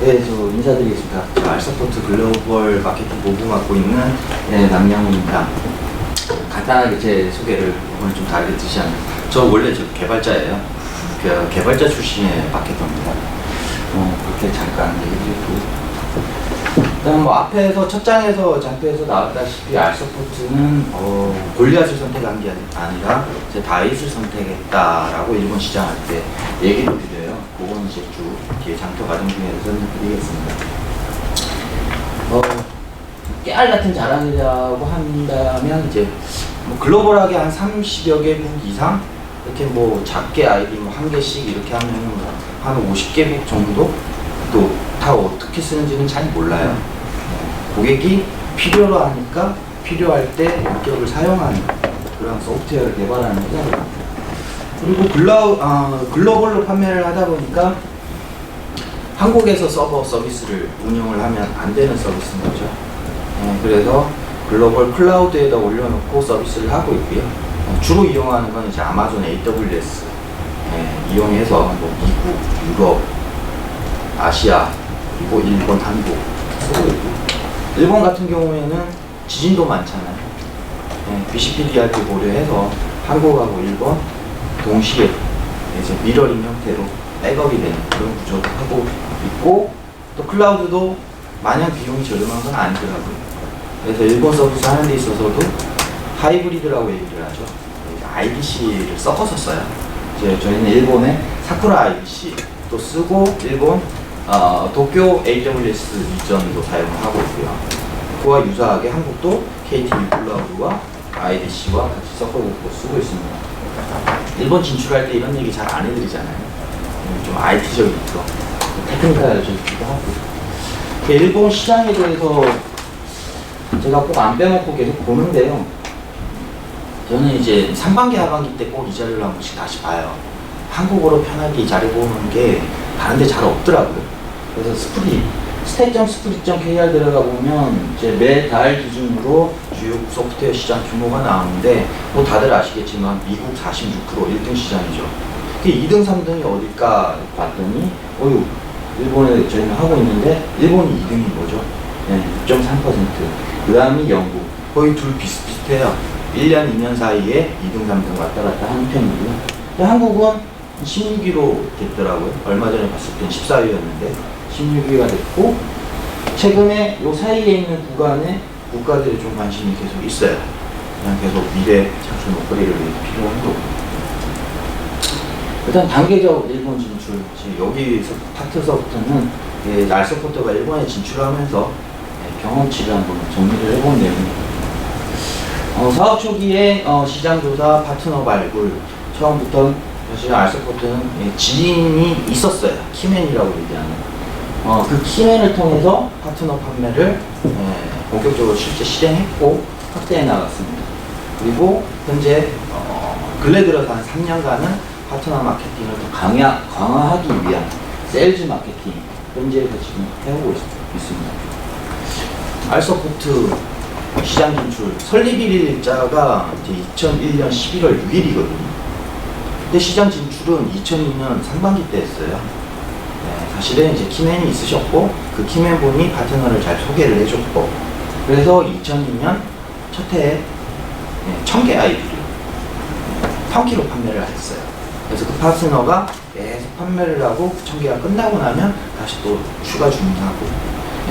네, 저 인사드리겠습니다. 저 알서포트 글로벌 마케팅 부부 맡고 있는 남영훈입니다. 간단하게 제 소개를 오늘 좀 다르게 드시면, 저 원래 저 개발자예요. 개발자 출신의 마케터입니다. 그렇게 잠깐 얘기드리고, 일단 뭐 앞에서 첫 장에서 장표에서 나왔다시피 알서포트는 골리앗을 선택한 게 아니라 제 다윗을 선택했다라고 일본 시장할 때 얘기를 드려요. 그건 이제 쭉 뒤에 장표 과정 중에서 설명드리겠습니다. 깨알 같은 자랑이라고 한다면 이제 뭐 글로벌하게 한 30여 개국 이상 이렇게 뭐 작게 아이디 뭐 한 개씩 이렇게 하면 한 50개국 정도 또 다 어떻게 쓰는지는 잘 몰라요. 고객이 필요로 하니까 필요할 때 원격을 사용하는 그런 소프트웨어를 개발하는 회사입니다. 그리고 글로벌로 판매를 하다 보니까 한국에서 서버 서비스를 운영을 하면 안 되는 서비스인 거죠. 그래서 글로벌 클라우드에다 올려놓고 서비스를 하고 있고요. 주로 이용하는 건 이제 아마존 AWS 이용해서 뭐 미국, 유럽, 아시아, 그리고 일본, 한국 쓰고 있고, 일본 같은 경우에는 지진도 많잖아요. BCP-DRP 고려해서 한국하고 일본 동시에 이제 미러링 형태로 백업이 되는 그런 구조도 하고 있고, 또 클라우드도 마냥 비용이 저렴한 건 아니더라고요. 그래서 일본 서비스 하는 데 있어서도 하이브리드라고 얘기를 하죠. IDC를 섞어서 써요. 이제 저희는 일본의 사쿠라 IDC도 쓰고, 일본 도쿄 AWS 리전도 사용을 하고 있고요. 그와 유사하게 한국도 KT 클라우드와 IDC와 같이 섞어서 쓰고 있습니다. 일본 진출할 때 이런 얘기 잘 안 해드리잖아요. 좀 IT적인 거, 테크니컬적이기도 하고. 일본 시장에 대해서 제가 꼭 안 빼먹고 계속 보는데요. 저는 이제 상반기, 하반기 때 꼭 이 자료를 한 번씩 다시 봐요. 한국어로 편하게 이 자료 보는 게 다른 데 잘 없더라고요. 그래서 스택.스프릿.kr 들어가 보면 이제 매달 기준으로 주요 소프트웨어 시장 규모가 나오는데, 뭐 다들 아시겠지만 미국 46% 1등 시장이죠. 그게 2등, 3등이 어딜까 봤더니 일본에 저희는 하고 있는데 일본이 2등인 거죠. 6.3%. 그 다음이 영국. 거의 둘 비슷비슷해요. 1년, 2년 사이에 2등, 3등 왔다 갔다 하는 편이고요. 근데 한국은 16위로 됐더라고요. 얼마 전에 봤을 땐 14위였는데 16위가 됐고, 최근에 요 사이에 있는 구간에 국가들이 좀 관심이 계속 있어요. 그냥 계속 미래 창출 목표를 필요한 거고. 일단 단계적 일본 진출, 여기 파트서부터는 알서포트가 일본에 진출하면서 경험치를 한번 정리를 해본 내용입니다. 사업 초기에 시장조사, 파트너 발굴, 처음부터 사실 알서포트는 지인이 있었어요. 키맨이라고 얘기하는. 그 키맨을 통해서 파트너 판매를 본격적으로 실제 실행했고 확대해 나갔습니다. 그리고 현재 근래 들어서 한 3년간은 파트너 마케팅을 더 강화하기 위한 세일즈 마케팅 현재에서 지금 해오고 있습니다. 알서포트 시장 진출 설립일자가 이제 2001년 11월 6일이거든요. 근데 시장 진출은 2002년 상반기 때 했어요. 사실은 이제 키맨이 있으셨고, 그 키맨 분이 파트너를 잘 소개를 해줬고, 그래서 2002년 첫 해에 1000개 아이디를 턴키로 판매를 했어요. 그래서 그 파트너가 계속 판매를 하고 1000개가 끝나고 나면 다시 또 추가 주문하고.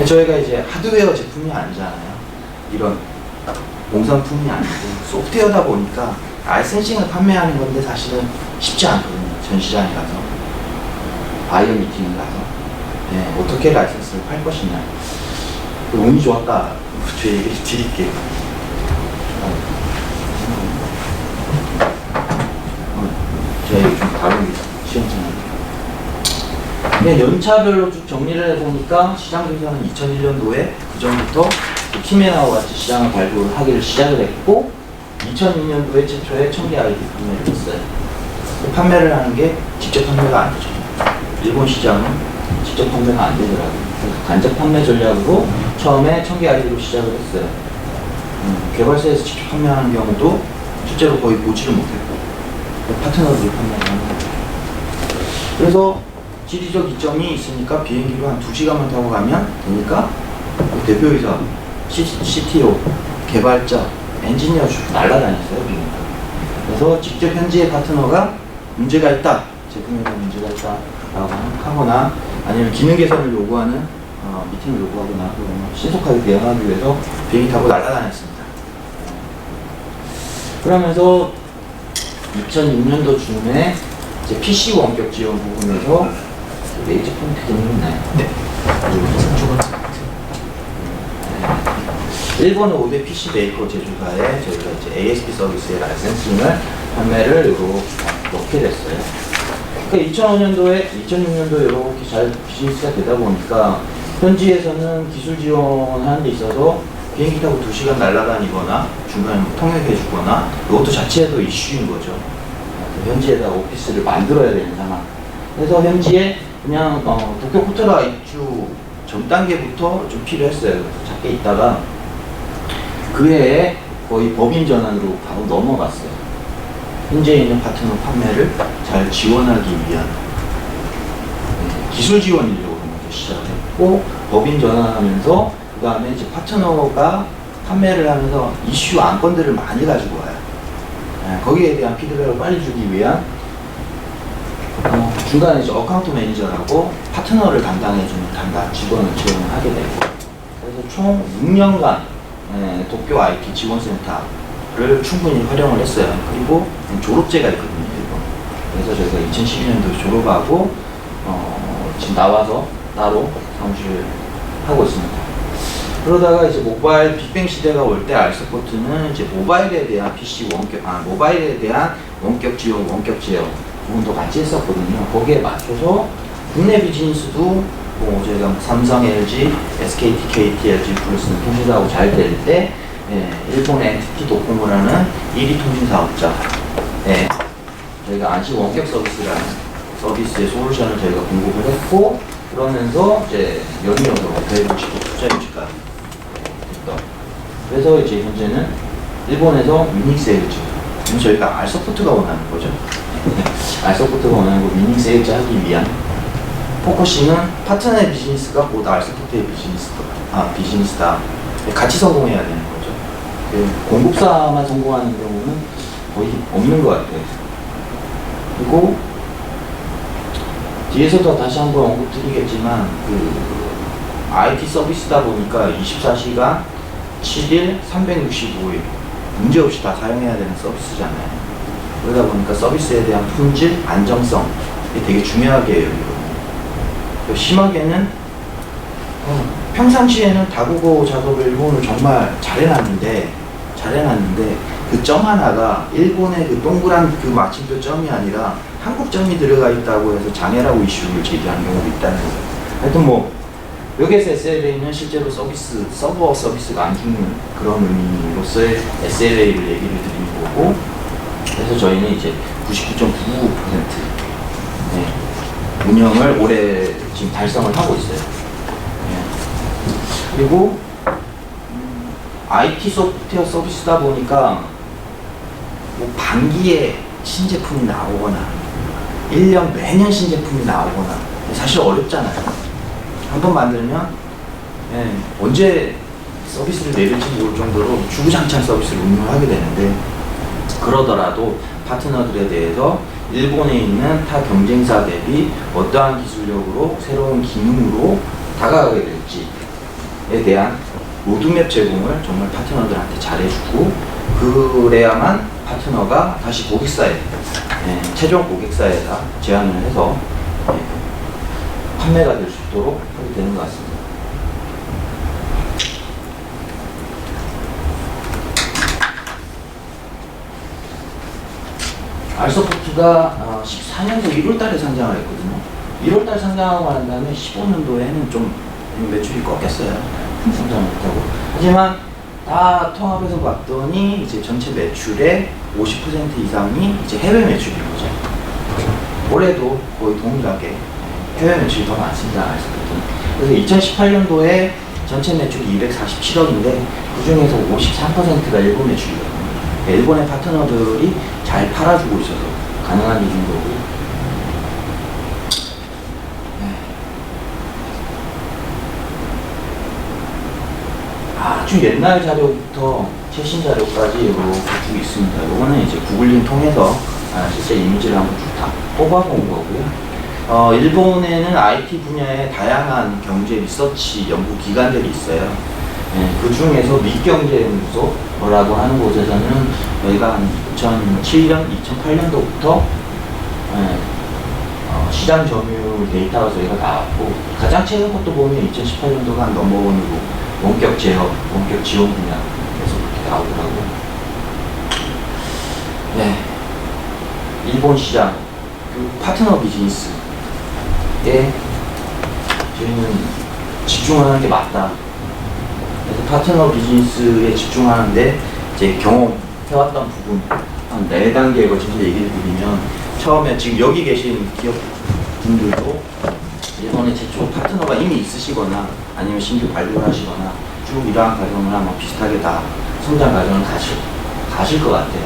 저희가 이제 하드웨어 제품이 아니잖아요. 이런 공산품이 아니고 소프트웨어다 보니까 라이센싱을 판매하는 건데 사실은 쉽지 않거든요. 전 시장에 가서 바이어 미팅을 가서 어떻게 라이센스를 팔 것이냐. 운이 좋았다. 제 얘기를 드릴게요. 제 얘기 좀 다릅니다. 시험장에. 연차별로 쭉 정리를 해보니까 시장 조사는 2001년도에 그 전부터 키메나와 같이 시장을 발굴하기를 시작을 했고, 2002년도에 최초에 1000개 아이디 판매를 했어요. 판매를 하는 게 직접 판매가 안 되죠. 일본 시장은 직접 판매가 안 되더라고요. 그래서 간접 판매 전략으로 처음에 1000개 아이디로 시작을 했어요. 개발사에서 직접 판매하는 경우도 실제로 거의 보지를 못했고, 파트너들이 판매를 하는 거죠. 그래서 지리적 이점이 있으니까 비행기로 한 2시간만 타고 가면 되니까 대표이사, CTO, 개발자, 엔지니어 쭉 날아다녔어요, 비행기. 그래서 직접 현지의 파트너가 문제가 있다, 제품에 대한 문제가 있다 라고 하거나 아니면 기능 개선을 요구하는 미팅을 요구하거나 신속하게 대응하기 위해서 비행기 타고 날아다녔습니다. 그러면서 2006년도 쯤에 이제 PC 원격 지원 부분에서 레이저 포인트 기능이 있나요? 네. 일본의 5대 PC 메이커 제조사에 저희가 이제 ASP 서비스의 라이센싱을 판매를 이렇게 넣게 됐어요. 그러니까 2006년도에 이렇게 잘 비즈니스가 되다 보니까 현지에서는 기술 지원하는 데 있어서 비행기 타고 2시간 날아다니거나 중간에 통역해주거나 이것도 자체도 이슈인 거죠. 현지에다 오피스를 만들어야 되는 상황. 그래서 현지에 그냥 도쿄 호텔라 입주 전 단계부터 좀 필요했어요. 작게 있다가 그 해에 거의 법인 전환으로 바로 넘어갔어요. 현재 있는 파트너 판매를 잘 지원하기 위한 기술 지원 인력으로 먼저 시작을 했고 법인 전환하면서 그 다음에 이제 파트너가 판매를 하면서 이슈 안건들을 많이 가지고 와요. 거기에 대한 피드백을 빨리 주기 위한 중간에 이제 어카운트 매니저라고 파트너를 담당해주는 직원을 지원을 하게 되고 그래서 총 6년간 도쿄 IT 지원센터를 충분히 활용을 했어요. 그리고 졸업제가 있거든요, 일본. 그래서 저희가 2012년도에 졸업하고 지금 나와서 따로 사무실을 하고 있습니다. 그러다가 이제 모바일 빅뱅 시대가 올 때 알서포트는 이제 모바일에 대한 PC 모바일에 대한 원격 지원, 원격 제어 부분도 같이 했었거든요. 거기에 맞춰서 국내 비즈니스도 저희가 삼성, LG, SKT, KT, LG 플러스는 통신사하고 잘 될 때 일본의 NTT 도코모라는 1위 통신 사업자에 저희가 안시 원격 서비스라는 서비스의 솔루션을 저희가 공급을 했고 그러면서 이제 연이어서 150억 투자 유치까지 됐던. 그래서 이제 현재는 일본에서 위닝 세일즈, 저희가 알서포트가 원하는 거죠. 알서포트가 원하는 거 위닝 세일즈 하기 위한 포커싱은 파트너의 비즈니스가 보다 알서포트의 비즈니스다. 같이 성공해야 되는 거죠. 공급사만 성공하는 경우는 거의 없는 것 같아요. 그리고 뒤에서도 다시 한번 언급드리겠지만 IT 서비스다 보니까 24시간 7일 365일 문제없이 다 사용해야 되는 서비스잖아요. 그러다 보니까 서비스에 대한 품질, 안정성 이게 되게 중요하게 여기거든요. 심하게는 평상시에는 다국어 작업을 일본을 정말 잘해놨는데 그 점 하나가 일본의 그 동그란 그 마침표 점이 아니라 한국 점이 들어가 있다고 해서 장애라고 이슈를 제기하는 경우도 있다는 거예요. 하여튼 뭐 여기에서 SLA는 실제로 서버 서비스가 안 죽는 그런 의미로서의 SLA를 얘기를 드리는 거고 그래서 저희는 이제 99.99% 운영을 올해 지금 달성을 하고 있어요. 그리고 IT 소프트웨어 서비스다 보니까 뭐 반기에 신제품이 나오거나 1년 매년 신제품이 나오거나 사실 어렵잖아요. 한번 만들면 언제 서비스를 내릴지 모를 정도로 주구장창 서비스를 운영하게 되는데 그러더라도 파트너들에 대해서 일본에 있는 타 경쟁사 대비 어떠한 기술력으로 새로운 기능으로 다가가게 될지에 대한 로드맵 제공을 정말 파트너들한테 잘해주고 그래야만 파트너가 다시 고객사에 최종 고객사에다 제안을 해서 판매가 될 수 있도록 하게 되는 것 같습니다. 알서포트가 14년도 1월달에 상장을 했거든요. 1월달 상장하고 난 다음에 15년도에는 좀 매출이 꺾였어요. 상장을 못하고. 하지만 다 통합해서 봤더니 이제 전체 매출의 50% 이상이 이제 해외 매출인 거죠. 올해도 거의 동일하게 해외 매출이 더 많습니다. 그래서 2018년도에 전체 매출이 247억인데 그 중에서 53%가 일본 매출이거든요. 일본의 파트너들이 잘 팔아주고 있어서 가능한 일인 거고 아주 옛날 자료부터 최신 자료까지 이렇게 쭉 있습니다. 이거는 이제 구글링 통해서 실제 이미지를 한번 쭉 다 뽑아본 거고요. 일본에는 IT 분야에 다양한 경제 리서치 연구 기관들이 있어요. 그 중에서 미경제연구소라고 하는 곳에서는 저희가 한 2007년, 2008년도부터 시장 점유율 데이터가 저희가 나왔고, 가장 최근 것도 보면 2018년도가 한 넘버원으로 원격 제어, 원격 지원 분야 계속 그렇게 나오더라고요. 네. 일본 시장, 그 파트너 비즈니스에 저희는 집중하는 게 맞다. 그래서 파트너 비즈니스에 집중하는데 이제 경험해왔던 부분 한 4단계에 거쳐서 얘기를 드리면, 처음에 지금 여기 계신 기업 분들도 일본에 최초 파트너가 이미 있으시거나 아니면 신규 발굴 하시거나 쭉 이러한 과정을 아마 비슷하게 다 성장 과정을 가실 것 같아요.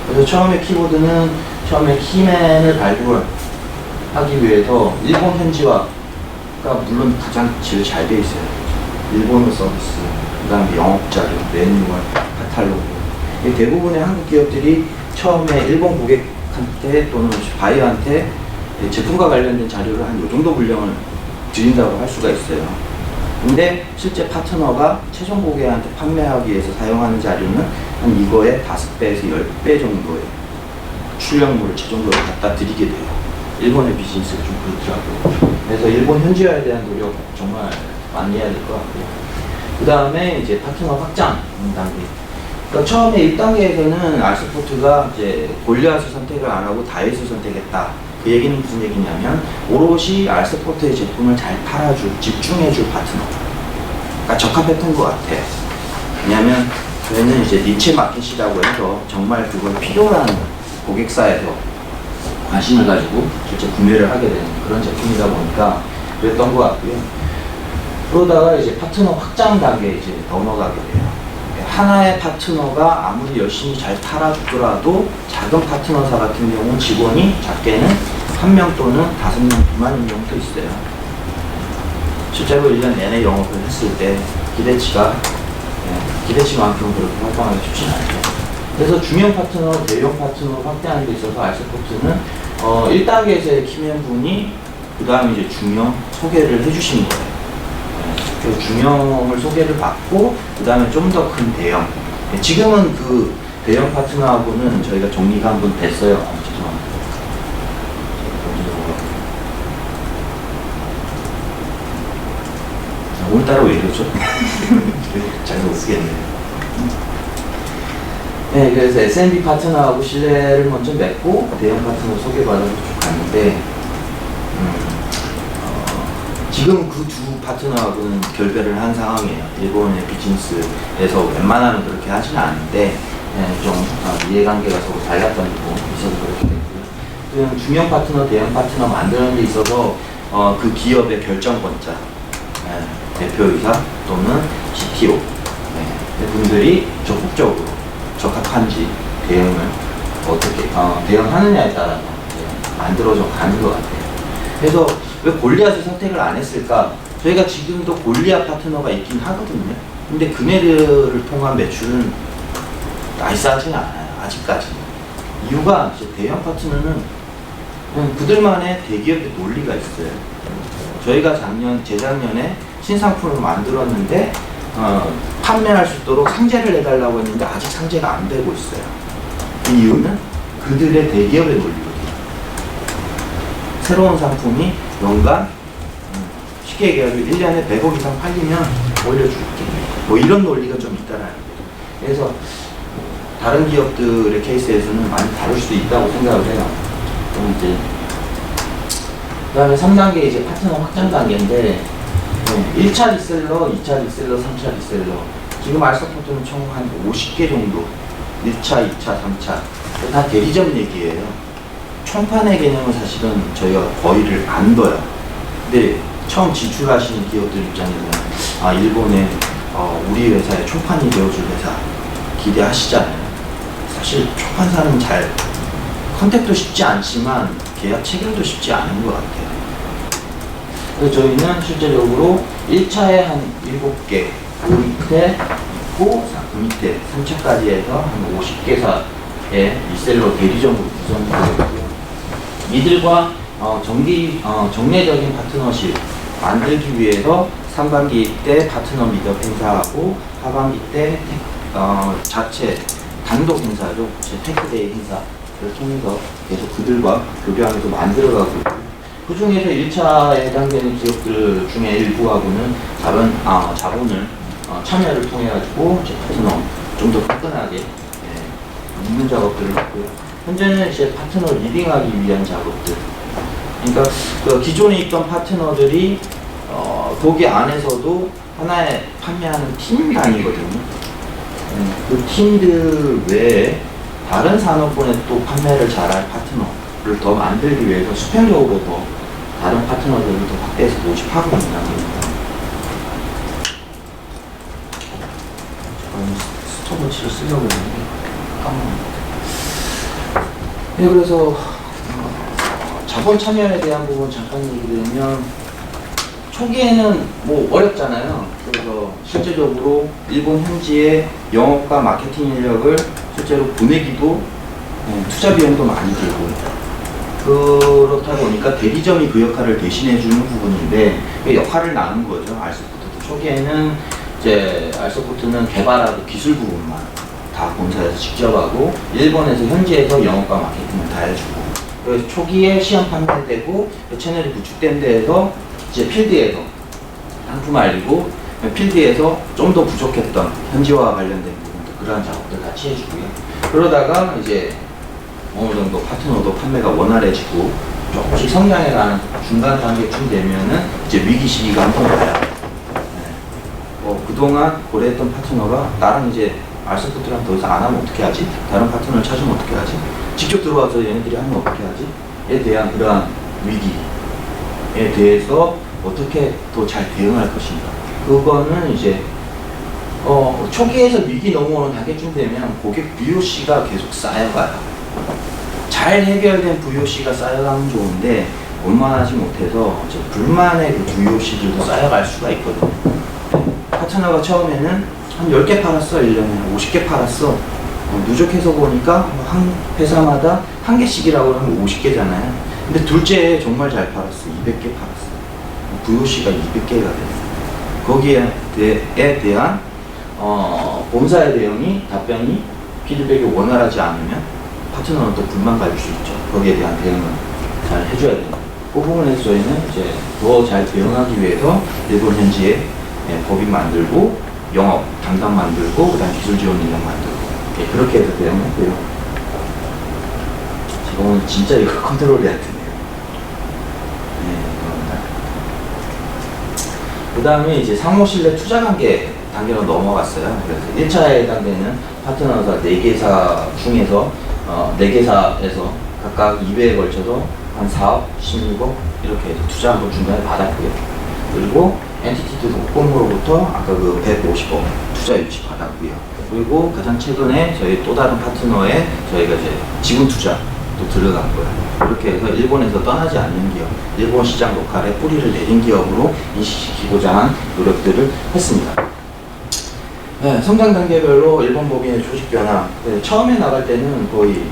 그래서 처음에 키보드는 처음에 키맨을 발굴하기 위해서 일본 현지화가 물론 가장 제일 잘 돼 있어요. 일본어 서비스, 그 다음에 영업자료, 매뉴얼, 카탈로그. 대부분의 한국 기업들이 처음에 일본 고객한테 또는 바이어한테 제품과 관련된 자료를 한 요 정도 분량을 드린다고 할 수가 있어요. 근데 실제 파트너가 최종 고객한테 판매하기 위해서 사용하는 자료는 한 이거의 5배에서 10배 정도의 출력물을 최종적으로 갖다 드리게 돼요. 일본의 비즈니스가 좀 그렇더라고요. 그래서 일본 현지화에 대한 노력 정말 많이 해야 될 것 같고요. 그 다음에 이제 파트너 확장 단계. 그러니까 처음에 1단계에서는 알스포트가 이제 골리앗을 선택을 안 하고 다윗을 선택했다. 그 얘기는 무슨 얘기냐면, 오롯이 알스포트의 제품을 잘 팔아줄, 집중해줄 파트너가 적합했던 것 같아요. 왜냐면 저희는 이제 니치 마켓이라고 해서 정말 그걸 필요로 하는 고객사에서 관심을 가지고 실제 구매를 하게 되는 그런 제품이다 보니까 그랬던 것 같고요. 그러다가 이제 파트너 확장 단계에 이제 넘어가게 돼요. 하나의 파트너가 아무리 열심히 잘 팔아주더라도 작은 파트너사 같은 경우 직원이 작게는 1명 또는 5명 미만인 경우도 있어요. 실제로 1년 내내 영업을 했을 때 기대치만큼 그렇게 활동하기 쉽지는 않죠. 그래서 중형 파트너, 대형 파트너 확대하는 데 있어서 알스포트는 1단계에서의 키맨 분이 그 다음에 이제 중형 소개를 해주시는 거예요. 그 중형을 소개를 받고 그 다음에 좀 더 큰 대형. 지금은 그 대형 파트너하고는 저희가 정리가 한번 됐어요. 죄송합니다. 오늘따라 왜 이러죠? 잘 못 쓰겠네요. 네, 그래서 S&B 파트너하고 신뢰를 먼저 맺고 대형 파트너 소개받아서 쭉 갔는데, 지금 그 두 파트너하고는 결별을 한 상황이에요. 일본의 비즈니스에서 웬만하면 그렇게 하지는 않는데, 좀 이해관계가 서로 달랐던 부분이 있어서 그렇게 됐고요. 중형 파트너, 대형 파트너 만드는 데 있어서 그 기업의 결정권자, 대표이사 또는 CTO 분들이 적극적으로 적합한지 대응을 어떻게 대응하느냐에 따라서 만들어져 가는 것 같아요. 그래서 왜 골리앗을 선택을 안 했을까? 저희가 지금도 골리앗 파트너가 있긴 하거든요. 근데 그네들을 통한 매출은 나이스하지는 않아요. 아직까지. 이유가 이제 대형 파트너는 그냥 그들만의 대기업의 논리가 있어요. 저희가 재작년에 신상품을 만들었는데 판매할 수 있도록 상제를 해달라고 했는데 아직 상제가 안 되고 있어요. 그 이유는 그들의 대기업의 논리거든요. 새로운 상품이 연간 쉽게 얘기하면 1년에 100억 이상 팔리면 올려줄게. 뭐 이런 논리가 좀 있다라는 거예요. 그래서 다른 기업들의 케이스에서는 많이 다를 수도 있다고 생각을 해요. 그럼 이제 그 다음에 3단계 이제 파트너 확장 단계인데 1차 리셀러, 2차 리셀러, 3차 리셀러. 지금 알스포트는 총 한 50개 정도 1차, 2차, 3차 다 대리점 얘기예요. 총판의 개념은 사실은 저희가 거의를 안 둬요. 근데 처음 진출하시는 기업들 입장에서는 일본에 우리 회사의 총판이 되어줄 회사 기대하시잖아요. 사실 총판사는 잘 컨택도 쉽지 않지만 계약 체결도 쉽지 않은 것 같아요. 그래서 저희는 실제적으로 1차에 한 7개, 그 밑에 있고 그 밑에 3층까지 해서 한 50개사의 리셀러 대리점으로 구성이 되어 있고요. 이들과 정례적인 파트너십 만들기 위해서 상반기 때 파트너 미덕 행사하고 하반기 때 자체 단독 행사죠. 테크데이 행사를 통해서 계속 그들과 교류하면서 만들어가고 있고, 그 중에서 1차에 해당되는 기업들 중에 일부하고는 자본을 참여를 통해 가지고 파트너 좀 더 화끈하게 묻는 작업들을 했고요. 현재는 이제 파트너 리딩하기 위한 작업들. 그러니까 그 기존에 있던 파트너들이 거기 안에서도 하나의 판매하는 팀 단위거든요. 그 팀들 외에 다른 산업군에 또 판매를 잘할 파트너를 더 만들기 위해서 수평적으로 더 다른 파트너들을 더 확대해서 모집하고 있는 단계입니다. 스톱워치를 쓰려고 했는데 까먹었는데. 네, 그래서 자본 참여에 대한 부분 잠깐 얘기드리면, 초기에는 뭐 어렵잖아요. 그래서 실제적으로 일본 현지의 영업과 마케팅 인력을 실제로 보내기도 투자 비용도 많이 들고, 그렇다 보니까 대리점이 그 역할을 대신해 주는 부분인데 그 역할을 나눈 거죠. 알소프트도 초기에는 이제 알소프트는 개발하고 기술 부분만 다 본사에서 직접 하고, 일본에서 현지에서 영업과 마케팅을 다 해주고, 그래서 초기에 시험 판매되고 채널이 구축된 데에서 이제 필드에서 상품 알리고, 필드에서 좀 더 부족했던 현지화 관련된 부분도 그러한 작업들 같이 해주고요. 그러다가 이제 어느 정도 파트너도 판매가 원활해지고 조금씩 성장해가는 중간 단계쯤 되면은 이제 위기 시기가 한 번 와요. 그동안 고려했던 파트너가 나랑 이제 알소프트랑 더 이상 안 하면 어떻게 하지? 다른 파트너를 찾으면 어떻게 하지? 직접 들어와서 얘네들이 하면 어떻게 하지? 에 대한 그러한 위기에 대해서 어떻게 더 잘 대응할 것인가. 그거는 이제 초기에서 위기 넘어오는 단계쯤 되면 고객 VOC가 계속 쌓여가요. 잘 해결된 VOC가 쌓여가면 좋은데 원만하지 못해서 이제 불만의 그 VOC들도 쌓여갈 수가 있거든요. 파트너가 처음에는 한 10개 팔았어, 1년에 50개 팔았어. 누적해서 보니까 한 회사마다 한 개씩이라고 하면 50개잖아요. 근데 둘째에 정말 잘 팔았어. 200개 팔았어. VOC가 200개가 돼요. 거기에 대한 본사의 답변이 피드백이 원활하지 않으면 파트너는 또 불만 가질 수 있죠. 거기에 대한 대응을 잘 해줘야 됩니다. 그 부분에서 저희는 이제 더 잘 대응하기 위해서 일본 현지에 법인 만들고, 영업 담당 만들고, 그 다음 기술 지원 인력 만들고, 그렇게 해서 대응했고요. 제가 오늘 진짜 이거 컨트롤이 안 되네요. 그 다음에 이제 상호실내 투자 단계로 넘어갔어요. 그래서 1차에 해당되는 파트너사 4개사 중에서 4개사에서 각각 2회에 걸쳐서 한 4억, 16억 이렇게 해서 투자 한번 중간에 받았고요. 그리고 엔티티도 독본으로부터 아까 그 150억 투자 유치 받았고요. 그리고 가장 최근에 저희 또 다른 파트너에 저희가 이제 지분 투자도 들어갔고요. 그렇게 해서 일본에서 떠나지 않는 기업, 일본 시장 로컬에 뿌리를 내린 기업으로 인식시키고자 한 노력들을 했습니다. 네, 성장 단계별로 일본 법인의 조직 변화. 처음에 나갈 때는 거의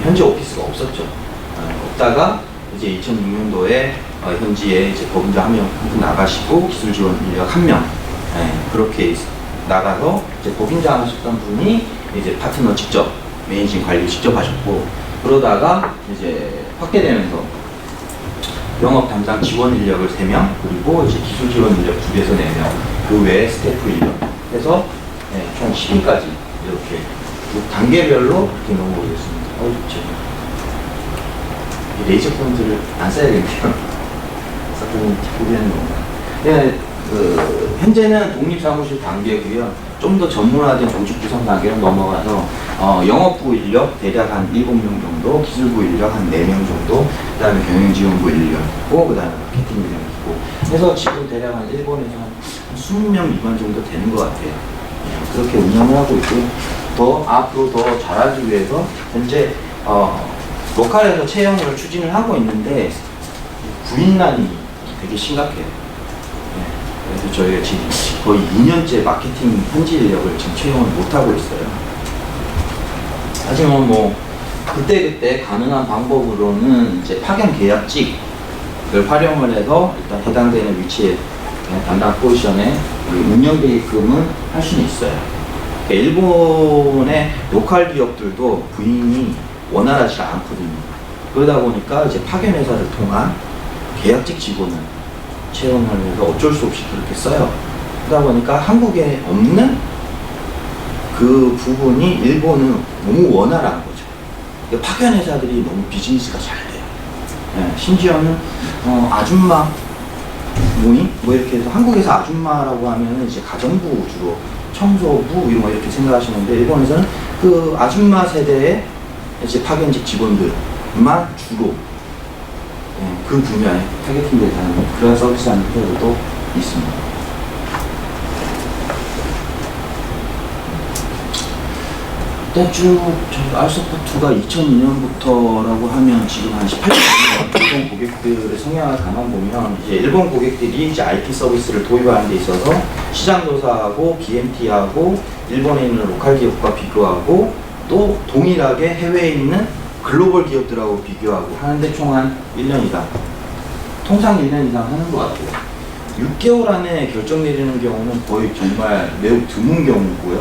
현지 오피스가 없었죠. 없다가 이제 2006년도에 현지에 이제 법인자 한 명 나가시고 기술 지원 인력 1명 그렇게 나가서 이제 법인자 하셨던 분이 이제 파트너 직접 매니징 관리 직접 하셨고, 그러다가 이제 확대되면서 영업 담당 지원 인력을 3명, 그리고 이제 기술 지원 인력 2에서 4명, 그 외에 스태프 인력 해서 총 10인까지 이렇게 단계별로 이렇게 넘어오겠습니다. 좋죠. 레이저 포인트를 안 써야겠네요. 썼더니 보기에는 건가요? 현재는 독립사무실 단계고요. 좀 더 전문화된 조직 구성 단계로 넘어가서 영업부 인력 대략 한 7명 정도, 기술부 인력 한 4명 정도, 그 다음에 경영지원부 인력 있고, 그 다음에 마케팅 인력 있고 해서 지금 대략 한 일본에서 한 20명 미만 정도 되는 것 같아요. 그렇게 운영을 하고 있고, 더 앞으로 더 잘하기 위해서 현재 로컬에서 채용을 추진을 하고 있는데 구인난이 되게 심각해요. 그래서 그래서 저희가 지금 거의 2년째 마케팅 현지 인력을 지금 채용을 못하고 있어요. 하지만 뭐 그때그때 가능한 방법으로는 이제 파견 계약직을 활용을 해서 일단 해당되는 위치에 담당 포지션에 운영 계획금은 할 수는 있어요. 일본의 로컬 기업들도 부인이 원활하지 않거든요. 그러다 보니까 이제 파견 회사를 통한 계약직 직원을 채용을 해서 어쩔 수 없이 그렇게 써요. 그러다 보니까 한국에 없는 그 부분이 일본은 너무 원활한 거죠. 파견 회사들이 너무 비즈니스가 잘 돼요. 네, 심지어는 아줌마 모임 뭐 이렇게 해서 한국에서 아줌마라고 하면은 이제 가정부 주로 청소부 뭐 이렇게 생각하시는데 일본에서는 그 아줌마 세대의 이제 파견직 직원들만 주로 그 분야에 타겟팅 대상으로 그런 서비스하는 회사들도 있습니다. 일단 쭉 알서포트가 2002년부터라고 하면 지금 한 18년 일본 고객들의 성향을 가만 보면 이제 일본 고객들이 이제 IT 서비스를 도입하는 데 있어서 시장 조사하고 BMT하고 일본에 있는 로컬 기업과 비교하고 또 동일하게 해외에 있는 글로벌 기업들하고 비교하고 하는데 총 한 1년 이상 통상 1년 이상 하는 것 같아요. 6개월 안에 결정 내리는 경우는 거의 정말 매우 드문 경우고요.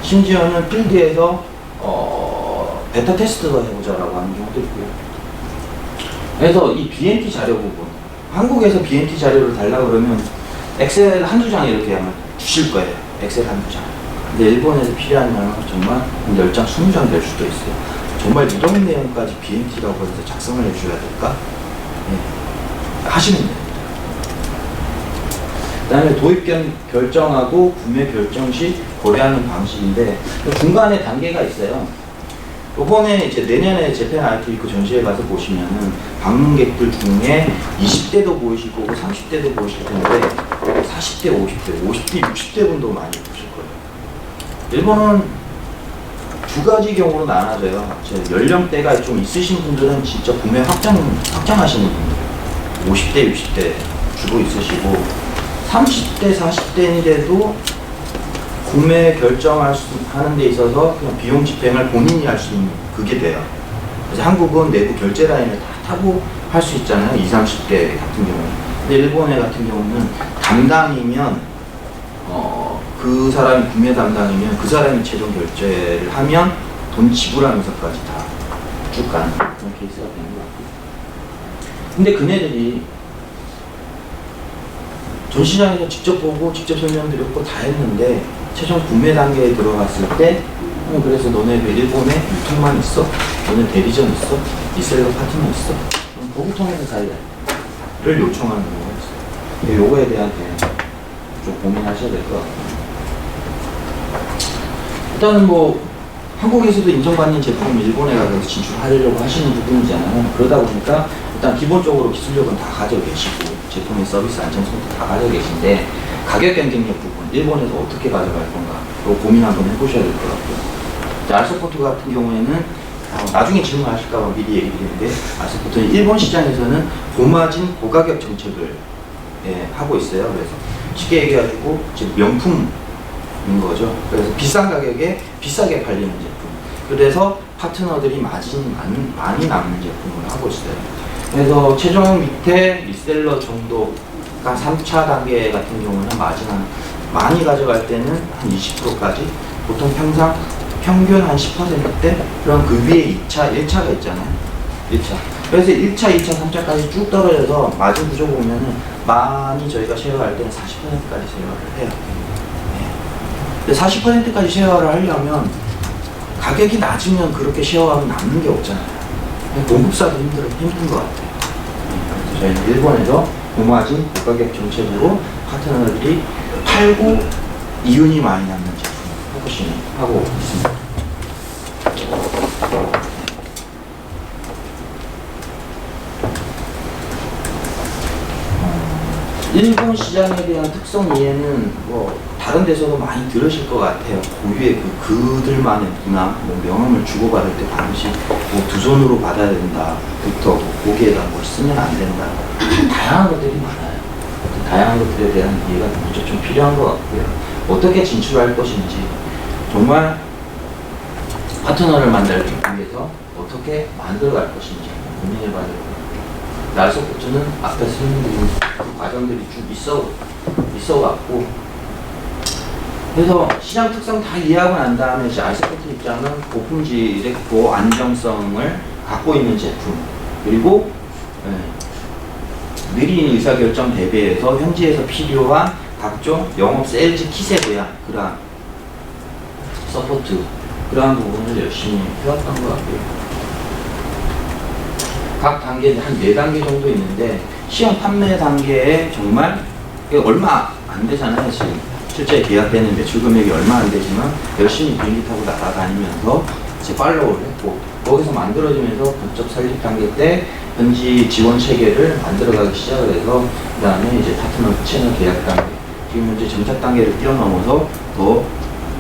심지어는 필드에서 베타 테스트도 해보자라고 하는 경우도 있고요. 그래서 이 BNT 자료 부분, 한국에서 BNT 자료를 달라고 그러면 엑셀 한두 장 이렇게 아마 주실 거예요. 엑셀 한두 장. 근데 일본에서 필요한 양은 정말 10장, 20장 될 수도 있어요. 정말 이런 내용까지 BNT라고 해서 작성을 해줘야 될까? 네. 하시면 됩니다. 그 다음에 도입 결정하고 구매 결정 시 고려하는 방식인데 중간에 단계가 있어요. 이번에 이제 내년에 재팬 IT 위크 전시회 가서 보시면은 방문객들 중에 20대도 보이실 거고 30대도 보이실 텐데 40대, 50대, 50대, 60대 분도 많이 보실 거예요. 일본은 두 가지 경우로 나눠져요. 연령대가 좀 있으신 분들은 진짜 구매 확장하시는 분들, 50대, 60대 주로 있으시고 30대, 40대인데도 구매 결정하는 데 있어서 그냥 비용 집행을 본인이 할 수 있는 그게 돼요. 그래서 한국은 내부 결제 라인을 다 타고 할 수 있잖아요. 20, 30대 같은 경우는. 근데 일본에 같은 경우는 담당이면 그 사람이 구매 담당이면 그 사람이 최종 결제를 하면 돈 지불하면서까지 다 쭉 가는 그런 케이스가 되는 것 같고요. 근데 그네들이 전시장에서 직접 보고 직접 설명드렸고 다 했는데 최종 구매 단계에 들어갔을 때 그래서 너네 왜 일본에 유통만 있어? 너네 대리점 있어? 리셀러 파트너 있어? 그럼 거기통해서 살래를 요청하는 경우가 있어요. 요거에 대한 좀 고민하셔야 될 것 같아요. 일단은 뭐 한국에서도 인정받는 제품을 일본에 가서 진출하려고 하시는 부분이잖아요. 그러다 보니까 일단 기본적으로 기술력은 다 가지고 계시고 제품의 서비스 안정성도 다 가지고 계신데 가격 경쟁력 부분 일본에서 어떻게 가져갈 건가 고민 한번 해보셔야 될 것 같고요. 알서포트 같은 경우에는 나중에 질문하실까봐 미리 얘기 드리는데 알서포트는 일본 시장에서는 고마진 고가격 정책을 하고 있어요. 그래서 쉽게 얘기해가지고 지금 명품인 거죠. 그래서 비싼 가격에 비싸게 팔리는 제품. 그래서 파트너들이 마진이 많이 남는 제품을 하고 있어요. 그래서 최종 밑에 리셀러 정도, 그러니까 3차 단계 같은 경우는 마진 많이 가져갈 때는 한 20%까지, 보통 평균 한 10%대, 그럼 그 위에 2차, 1차가 있잖아요. 1차. 그래서 1차, 2차, 3차까지 쭉 떨어져서 마진 구조 보면은 많이 저희가 쉐어할 때는 40%까지 쉐어를 해요. 근데 40%까지 쉐어를 하려면 가격이 낮으면 그렇게 쉐어하면 남는 게 없잖아요. 공급사도 힘든 것 같아요. 그래서 저희는 일본에서 고마진 고가격 정책으로 파트너들이 팔고 이윤이 많이 남는 제품을 포커싱을 하고 있습니다. 일본 시장에 대한 특성 이해는 뭐 다른 데서도 많이 들으실 것 같아요. 고유의 그들만의 문화, 명함을 주고받을 때 반드시 두 손으로 받아야 된다. 부터 고기에다 뭘 쓰면 안 된다. 다양한 것들이 많아요. 다양한 것들에 대한 이해가 먼저 좀 필요한 것 같고요. 어떻게 진출할 것인지, 정말 파트너를 만들기 위해서 어떻게 만들어갈 것인지 고민해봐야 되고, 알서포트는 앞에 설명드린 그 과정들이 쭉 있어갖고, 그래서 시장 특성 다 이해하고 난 다음에 이제 알서포트 입장은 고품질의 고안정성을 갖고 있는 제품, 그리고 느린 의사결정 대비해서 현지에서 필요한 각종 영업 세일즈 kit에 대한 그러한 서포트, 그러한 부분을 열심히 해왔던 것 같고요. 각 단계 한 4단계 정도 있는데, 시험 판매 단계에 정말 얼마 안 되잖아요. 지금 실제 계약되는 매출 금액이 얼마 안 되지만 열심히 비행기 타고 날아다니면서 이제 팔로우를 했고, 거기서 만들어지면서 본적 설립 단계 때 현지 지원 체계를 만들어가기 시작을 해서, 그 다음에 이제 파트너 채널 계약 단계, 지금 현재 정착 단계를 뛰어넘어서 더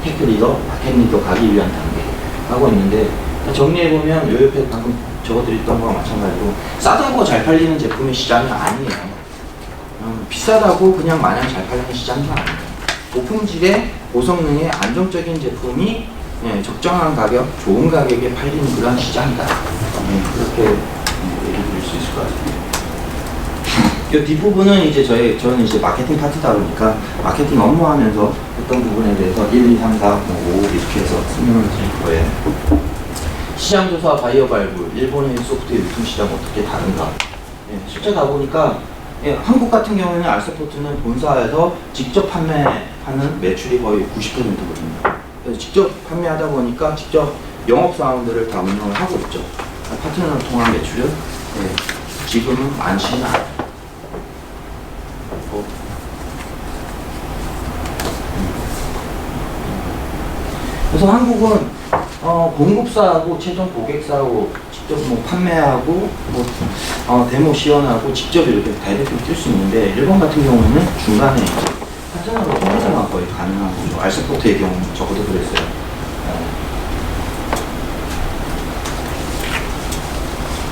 테크 리더, 마케팅 리더 가기 위한 단계 하고 있는데, 정리해보면 요 옆에 방금 적어드렸던 거와 마찬가지로 싸다고 잘 팔리는 제품의 시장이 아니에요. 비싸다고 그냥 마냥 잘 팔리는 시장이 아니에요. 고품질의 고성능의 안정적인 제품이 적정한 가격, 좋은 가격에 팔리는 그런 시장이다. 그렇게 얘기 드릴 수 있을 것 같아요. 이 뒷부분은 이제 저는 이제 마케팅 파트다 보니까 마케팅 업무하면서 했던 부분에 대해서 1, 2, 3, 4, 5 이렇게 해서 설명을 드릴 거예요. 시장조사 바이어 발굴, 일본의 소프트웨어 유통시장 어떻게 다른가. 실제 가보니까 한국 같은 경우에는 알서포트는 본사에서 직접 판매하는 매출이 거의 90%거든요. 그래서 직접 판매하다 보니까 직접 영업사원들을 다 운영을 하고 있죠. 파트너를 통한 매출은 지금은 많지는 않아요. 그래서 한국은 공급사하고 최종 고객사하고 직접 뭐 판매하고 데모 시연하고 직접 이렇게 다이렉트로 뛸 수 있는데, 일본 같은 경우는 중간에 파트너로 통해서만 거의 가능한 거죠. 알서포트의 경우 적어도 그랬어요.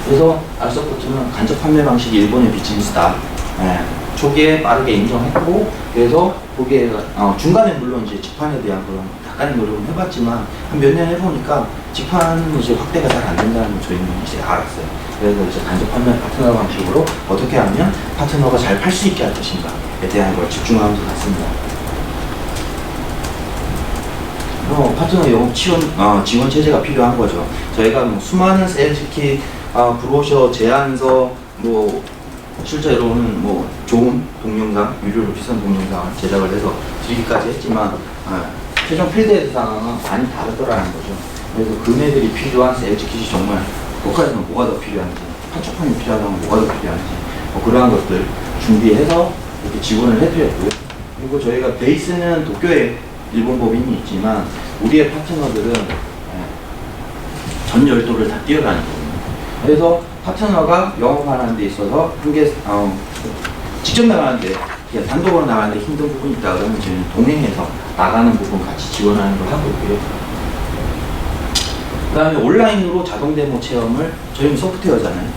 그래서 알서포트는 간접 판매 방식이 일본의 비즈니스다. 초기에 빠르게 인정했고, 그래서 거기에 중간에 물론 이제 직판에 대한 그런 약간의 노력은 해봤지만 한 몇 년 해보니까 직판은 이제 확대가 잘 안 된다는 걸 저희는 이제 알았어요. 그래서 이제 간접 판매 파트너 방식으로 어떻게 하면 파트너가 잘 팔 수 있게 할 것인가에 대한 걸 집중하면서 갔습니다. 파트너 영업 지원 체제가 필요한 거죠. 저희가 뭐 수많은 세일즈 킷, 브로셔, 제안서, 뭐 실제로는 뭐 좋은 동영상, 유료로 비싼 동영상을 제작을 해서 드리기까지 했지만 최종 필드 상황은 많이 다르더라는 거죠. 그래서 그네들이 필요한 세일즈 킷이 정말 국가에서는 뭐가 더 필요한지, 판촉판이 필요하다면 뭐가 더 필요한지, 그러한 것들 준비해서 이렇게 지원을 해드렸고요. 그리고 저희가 베이스는 도쿄에 일본 법인이 있지만 우리의 파트너들은 전 열도를 다 뛰어가는 거예요. 그래서 파트너가 영업하는 데 있어서 직접 나가는데, 단독으로 나가는데 힘든 부분이 있다 그러면 저희는 동행해서 나가는 부분 같이 지원하는 걸 하고 있고요. 그 다음에 온라인으로 자동 데모 체험을, 저희는 소프트웨어잖아요.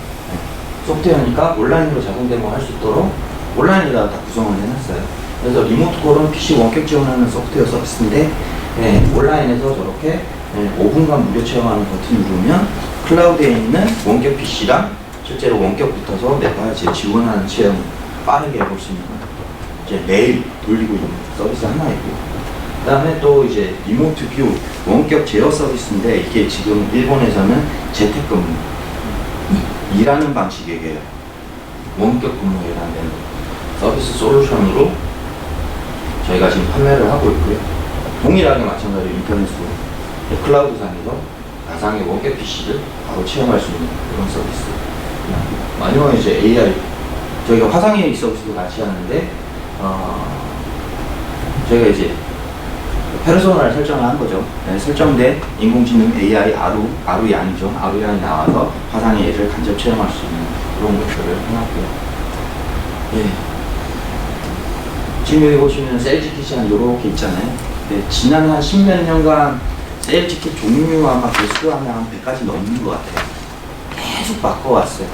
소프트웨어니까 온라인으로 자동 데모 할 수 있도록 온라인에다가 다 구성을 해놨어요. 그래서 리모트 콜은 PC 원격 지원하는 소프트웨어 서비스인데, 온라인에서 저렇게 5분간 무료 체험하는 버튼 누르면 클라우드에 있는 원격 PC랑 실제로 원격 붙어서 내가 이제 지원하는 체험 빠르게 해볼 수 있는 이제 매일 돌리고 있는 서비스 하나 있고, 그 다음에 또 이제 리모트 뷰 원격 제어 서비스인데, 이게 지금 일본에서는 재택근무, 일하는 방식에게 원격 근무에 해당되는 서비스 솔루션으로 저희가 지금 판매를 하고 있고요. 동일하게 마찬가지로 인터넷으로 클라우드상에서 가상의 원격 PC를 바로 체험할 수 있는 그런 서비스. 아니면 이제 AI, 저희가 화상회의 서비스도 같이 하는데, 저희가 이제 페르소나를 설정을 한 거죠. 설정된 인공지능 AI 아루양이죠. 아루양이 나와서 화상회의를 간접 체험할 수 있는 그런 것들을 해놨고요. 지금 여기 보시면 세일즈 킷이 한 요렇게 있잖아요. 지난 한 10몇 년간 세일즈 킷 종류 아마 개수가 한 100가지 넘는 것 같아요. 계속 바꿔왔어요.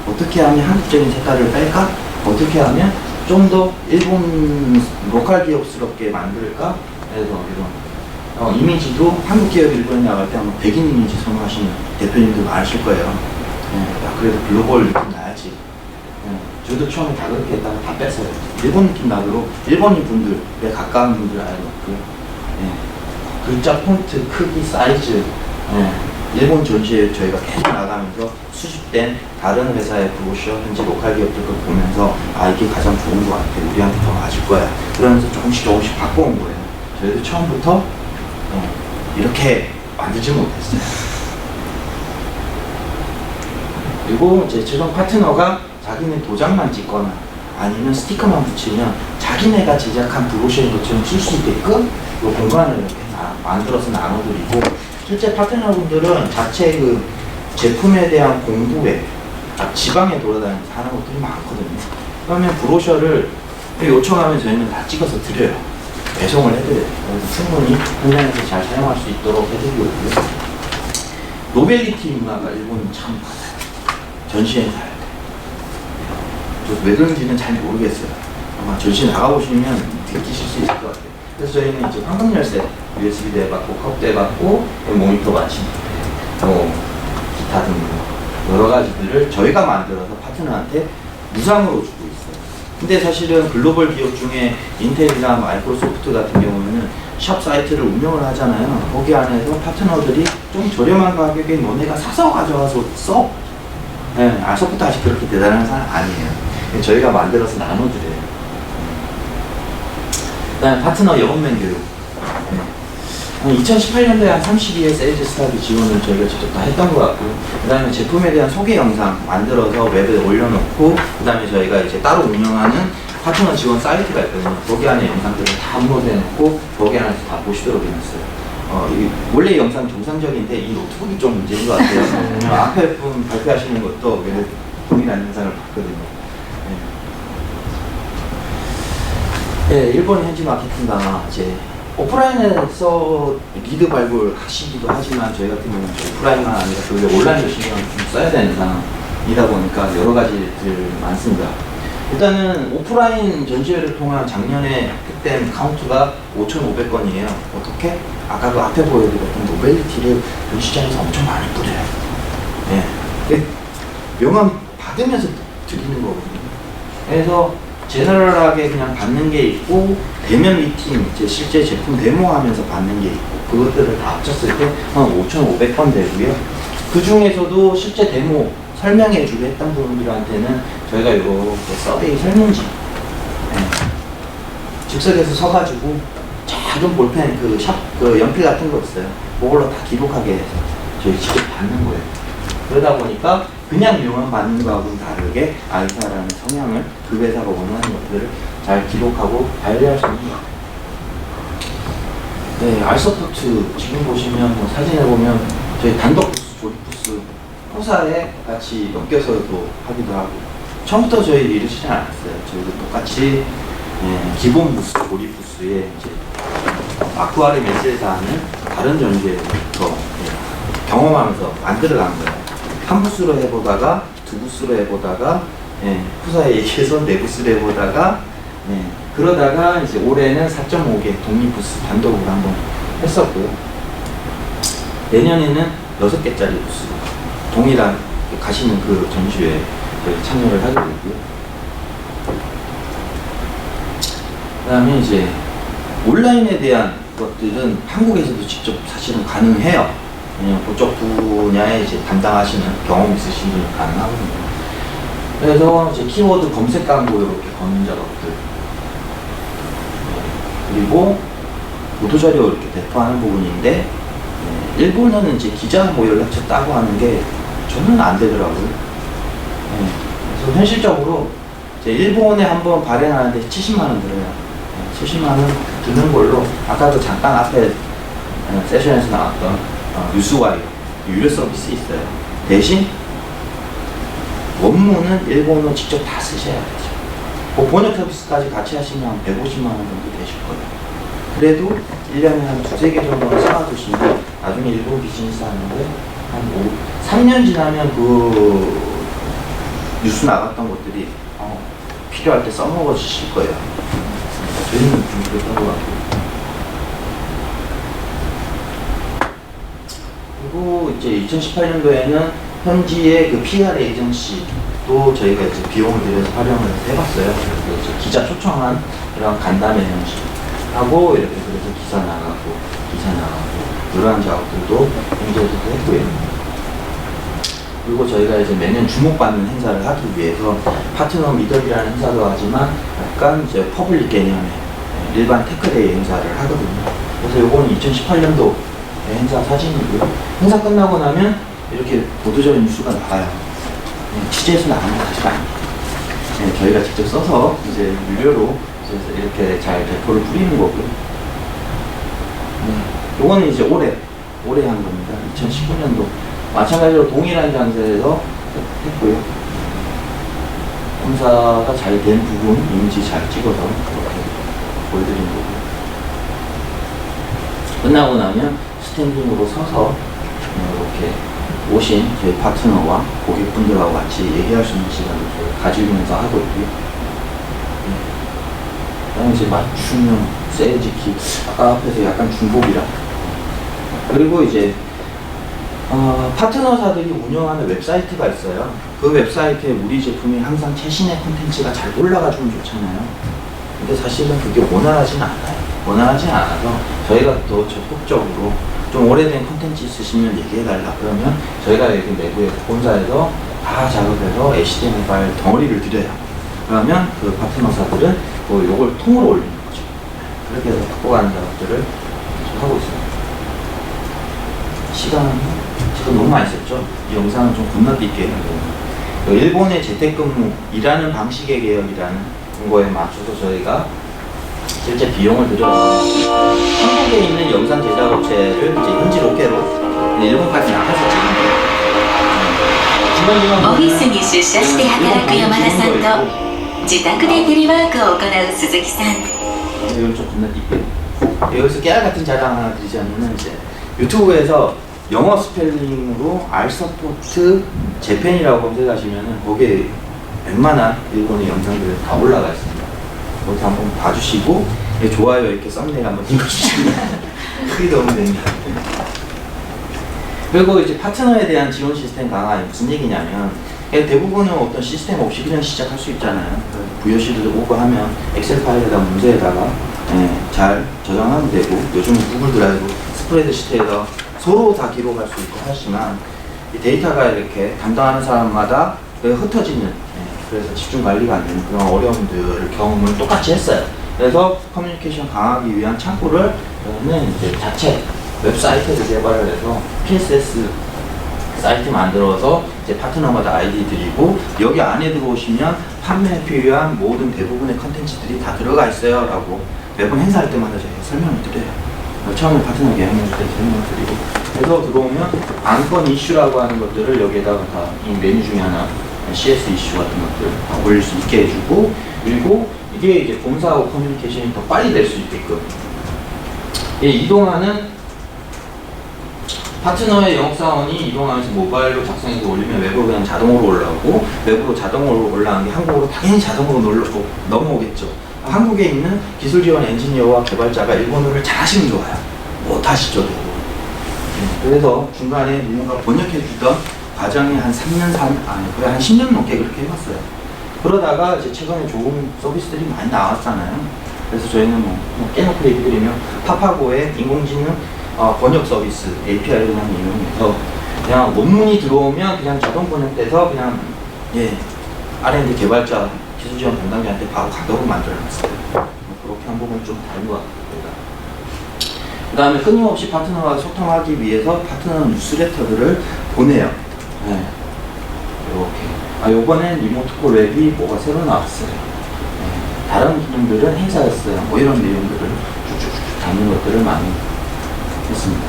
어떻게 하면 한국적인 색깔을 뺄까? 어떻게 하면 좀 더 일본 로컬 기업스럽게 만들까 해서 이런 이미지도 한국 기업 일본에 나갈 때 아마 백인 이미지 선호하시는 대표님들 많으실 거예요. 야, 그래도 글로벌 느낌 나야지. 저도 처음에 다 그렇게 했다가 다 뺐어요. 일본 느낌 나도록 일본인 분들에 가까운 분들 알아놓고 글자 폰트 크기 사이즈 일본 전시회 저희가 계속 나가면서 수집된 다른 회사의 브로셔 현지 로컬 기업들 걸 보면서 아 이게 가장 좋은 것 같아 우리한테 더 맞을 거야 그러면서 조금씩 바꿔온 거예요. 저희도 처음부터 이렇게 만들지 못했어요. 그리고 이제 최종 파트너가 자기네 도장만 찍거나 아니면 스티커만 붙이면 자기네가 제작한 브로셔인 것처럼 쓸 수 있게끔 이 공간을 이렇게 만들어서 나눠드리고 실제 파트너분들은 자체 그 제품에 대한 공부에 지방에 돌아다니면서 하는 것들이 많거든요. 그러면 브로셔를 요청하면 저희는 다 찍어서 드려요. 배송을 해드려요. 그래서 충분히 현장에서 잘 사용할 수 있도록 해드리고 있고요. 노벨리티 문화가 일본은 참 많아요. 전시회는 잘 돼요. 왜 그런지는 잘 모르겠어요. 아마 전시 나가보시면 느끼실 수 있을 것 같아요. 그래서 저희는 이제 황금 열쇠, USB도 해봤고, 컵도 해봤고, 모니터 받침, 기타 등등 여러 가지들을 저희가 만들어서 파트너한테 무상으로 주고 있어요. 근데 사실은 글로벌 기업 중에 인텔이나 마이크로소프트 같은 경우에는 샵 사이트를 운영을 하잖아요. 거기 안에서 파트너들이 좀 저렴한 가격에 너네가 사서 가져와서 써. 소프트 아직 그렇게 대단한 사람 아니에요. 저희가 만들어서 나눠드려요. 그 다음에 파트너 영업맨 교육. 2018년도에 한 32회 세일즈 스타트 지원을 저희가 직접 다 했던 것 같고요. 그 다음에 제품에 대한 소개 영상 만들어서 웹에 올려놓고, 그 다음에 저희가 이제 따로 운영하는 파트너 지원 사이트가 있거든요. 거기 안에 영상들을 다 업로드해놓고, 거기 안에서 다 보시도록 해놨어요. 원래 영상 정상적인데, 이 노트북이 좀 문제인 것 같아요. 앞에 분 발표하시는 것도 동일한 영상을 봤거든요. 일본 현지 마케팅가 이제 오프라인에서 리드 발굴 하시기도 하지만 저희 같은 경우는 오프라인만 아니라 온라인도 신경을 좀 써야 되는 상황이다 보니까 여러 가지들 많습니다. 일단은 오프라인 전시회를 통한 작년에 획득된 카운트가 5,500건이에요. 어떻게? 아까 그 앞에 보여드렸던 노벨리티를 전시장에서 엄청 많이 뿌려요. 명함 받으면서 드리는 거거든요. 그래서 제너럴하게 그냥 받는 게 있고 대면 미팅, 이제 실제 제품 데모하면서 받는 게 있고 그것들을 다 합쳤을 때 한 5,500건 되고요. 그 중에서도 실제 데모 설명해 주고 했던 분들한테는 저희가 이렇게 서베이 설문지 즉석에서 서가지고 작은 볼펜 그 연필 같은 거 있어요. 그걸로 다 기록하게 해서 저희 직접 받는 거예요. 그러다 보니까 그냥 명함 받는 거하고는 다르게 이 사람의 성향을 그 회사가 원하는 것들을 잘 기록하고 발휘할 수 있는 것 같아요. 네, 알서포트 지금 보시면 사진에 보면 저희 단독 부스, 조립 부스 호사에 같이 엮여서도 하기도 하고 처음부터 저희 이러시지 않았어요. 저희도 똑같이 기본 부스, 조립 부스에 이제 아쿠아리메스에서 하는 다른 전시회부터 경험하면서 만들어간 거예요. 한 부스로 해보다가 두 부스로 해보다가 후사에 얘기해서 네 부스로 해보다가 그러다가 이제 올해는 4.5개 독립 부스 단독으로 한번 했었고요. 내년에는 6개짜리 부스로 동일한 가시는 그 전시회에 참여를 하게 되고요. 그 다음에 이제 온라인에 대한 것들은 한국에서도 직접 사실은 가능해요. 왜냐면 그쪽 분야에 이제 담당하시는 경험 있으신 분이 가능하거든요. 그래서 이제 키워드 검색 광고 이렇게 거는 작업들 그리고 보도자료 이렇게 배포하는 부분인데 일본어는 이제 기자 뭐 연락처 따고 하는 게 저는 안 되더라고요. 그래서 현실적으로 이제 일본에 한번 발행하는데 70만 원 들어요. 70만 원 드는 걸로 아까도 잠깐 앞에 세션에서 나왔던 뉴스와이어 유료 서비스 있어요. 대신 원문은 일본어 직접 다 쓰셔야 되죠. 뭐 번역 서비스까지 같이 하시면 한 150만 원 정도 되실 거예요. 그래도 1년에 한 2-3개 정도는 쌓아두시면 나중에 일본 비즈니스 하는데 한 3년 지나면 그 뉴스 나갔던 것들이 필요할 때 써먹어 주실 거예요. 저희는 좀 그랬던 것 같고. 그리고 이제 2018년도에는 현지의 그 PR 에이전시도 저희가 이제 비용을 들여서 활용을 해봤어요. 그래서 이제 기자 초청한 이런 간담회 형식하고 이렇게 그래서 기사 나가고 이러한 작업들도 현지에서도 했고요. 그리고 저희가 이제 매년 주목받는 행사를 하기 위해서 파트너 미더이라는 행사도 하지만 약간 이제 퍼블릭 개념의 일반 테크데이 행사를 하거든요. 그래서 요거는 2018년도 행사 사진이고요. 행사 끝나고 나면 이렇게 보도자료 뉴스가 나가요. 취재해서 나가는 거 사실 아닙니다. 저희가 직접 써서 이제 유료로 이렇게 잘 배포를 뿌리는 거고요. 요거는 이제 올해 한 겁니다. 2019년도. 마찬가지로 동일한 장소에서 했고요. 행사가 잘 된 부분, 이미지 잘 찍어서 이렇게 보여드린 거고요. 끝나고 나면 스탠딩으로 서서 이렇게 오신 저희 파트너와 고객분들하고 같이 얘기할 수 있는 시간을 가지면서 하고 있고요. 그다음에 이제 맞춤형 세일즈키, 아까 앞에서 약간 중복이라. 그리고 이제 파트너사들이 운영하는 웹사이트가 있어요. 그 웹사이트에 우리 제품이 항상 최신의 콘텐츠가 잘 올라가주면 좋잖아요. 근데 사실은 그게 원활하진 않아요. 원활하지 않아서 저희가 더 적극적으로 좀 오래된 콘텐츠 있으시면 얘기해달라 그러면 저희가 여기 내부에 본사에서 다 작업해서 HTML 파일 덩어리를 드려요. 그러면 그 파트너사들은 뭐 요걸 통으로 올리는 거죠. 그렇게 해서 바꿔가는 작업들을 하고 있습니다. 시간은 지금 너무 많이 썼죠. 이 영상은 좀 건너뛸게요. 일본의 재택근무 일하는 방식의 개혁이라는 거에 맞춰서 저희가 실제 비용을 들여서 한국에 있는 영상 제작 업체를 이제 현지 로케로 일본까지 나가서 찍은オフィスに出社して働く山田さんと自宅でテレワークを行う鈴木さん。 이건 좀 건너뛸게요. 여기서 깨알 같은 자랑 하나 드리자면 이제 유튜브에서 영어 스펠링으로 알서포트 재팬이라고 검색하시면은 거기에 웬만한 일본의 영상들 다 올라가 있습니다. 거기서 한번 봐주시고 좋아요 이렇게 썸네일 한번 찍어주시면 크게 도움이 됩니다. 그리고 이제 파트너에 대한 지원 시스템 강화는 무슨 얘기냐면 대부분은 어떤 시스템 없이 그냥 시작할 수 있잖아요. VOC도 오고 하면 엑셀 파일에다 문서에다가 잘 저장하면 되고 요즘 구글 드라이브 스프레드시트에서 서로 다 기록할 수 있고 하지만 이 데이터가 이렇게 담당하는 사람마다 흩어지는 그래서 집중 관리가 안 되는 그런 어려움들을 경험을 똑같이 했어요. 그래서 커뮤니케이션 강화하기 위한 창구를 저는 이제 자체 웹사이트를 개발을 해서 PSS 사이트 만들어서 이제 파트너마다 아이디 드리고 여기 안에 들어오시면 판매에 필요한 모든 대부분의 컨텐츠들이 다 들어가 있어요 라고 매번 행사할 때마다 제가 설명을 드려요. 처음에 파트너 계약할 때 설명을 드리고 그래서 들어오면 안건 이슈라고 하는 것들을 여기에다가 다 이 메뉴 중에 하나 CS 이슈 같은 것들 다 올릴 수 있게 해주고 그리고 이게 이제 본사하고 커뮤니케이션이 더 빨리 될 수 있게끔 이동하는 파트너의 영업사원이 이동하면서 모바일로 작성해서 올리면 외부로 그냥 자동으로 올라오고 외부로 자동으로 올라가는 게 한국으로 당연히 자동으로 넘어오겠죠. 한국에 있는 기술 지원 엔지니어와 개발자가 일본어를 잘하시면 좋아요. 못하시죠. 그래서 중간에 누군가 번역해주던 과정이 한 3년, 거의 한 10년 넘게 그렇게 해봤어요. 그러다가 이제 최근에 좋은 서비스들이 많이 나왔잖아요. 그래서 저희는 뭐 깨놓고 얘기 드리면 파파고의 인공지능 번역 서비스 API를 그냥 이용해서 그냥 논문이 들어오면 그냥 자동 번역돼서 그냥 R&D 개발자 기술 지원 담당자한테 바로 가격을 만들어놨어요. 그렇게 한 부분 좀 다른 것 같습니다. 그 다음에 끊임없이 파트너와 소통하기 위해서 파트너 뉴스레터들을 보내요. 이렇게. 요번엔 리모트콜 랩이 뭐가 새로 나왔어요. 다른 기능들은 행사였어요. 뭐 이런 내용들을 쭉쭉쭉 담는 것들을 많이 했습니다.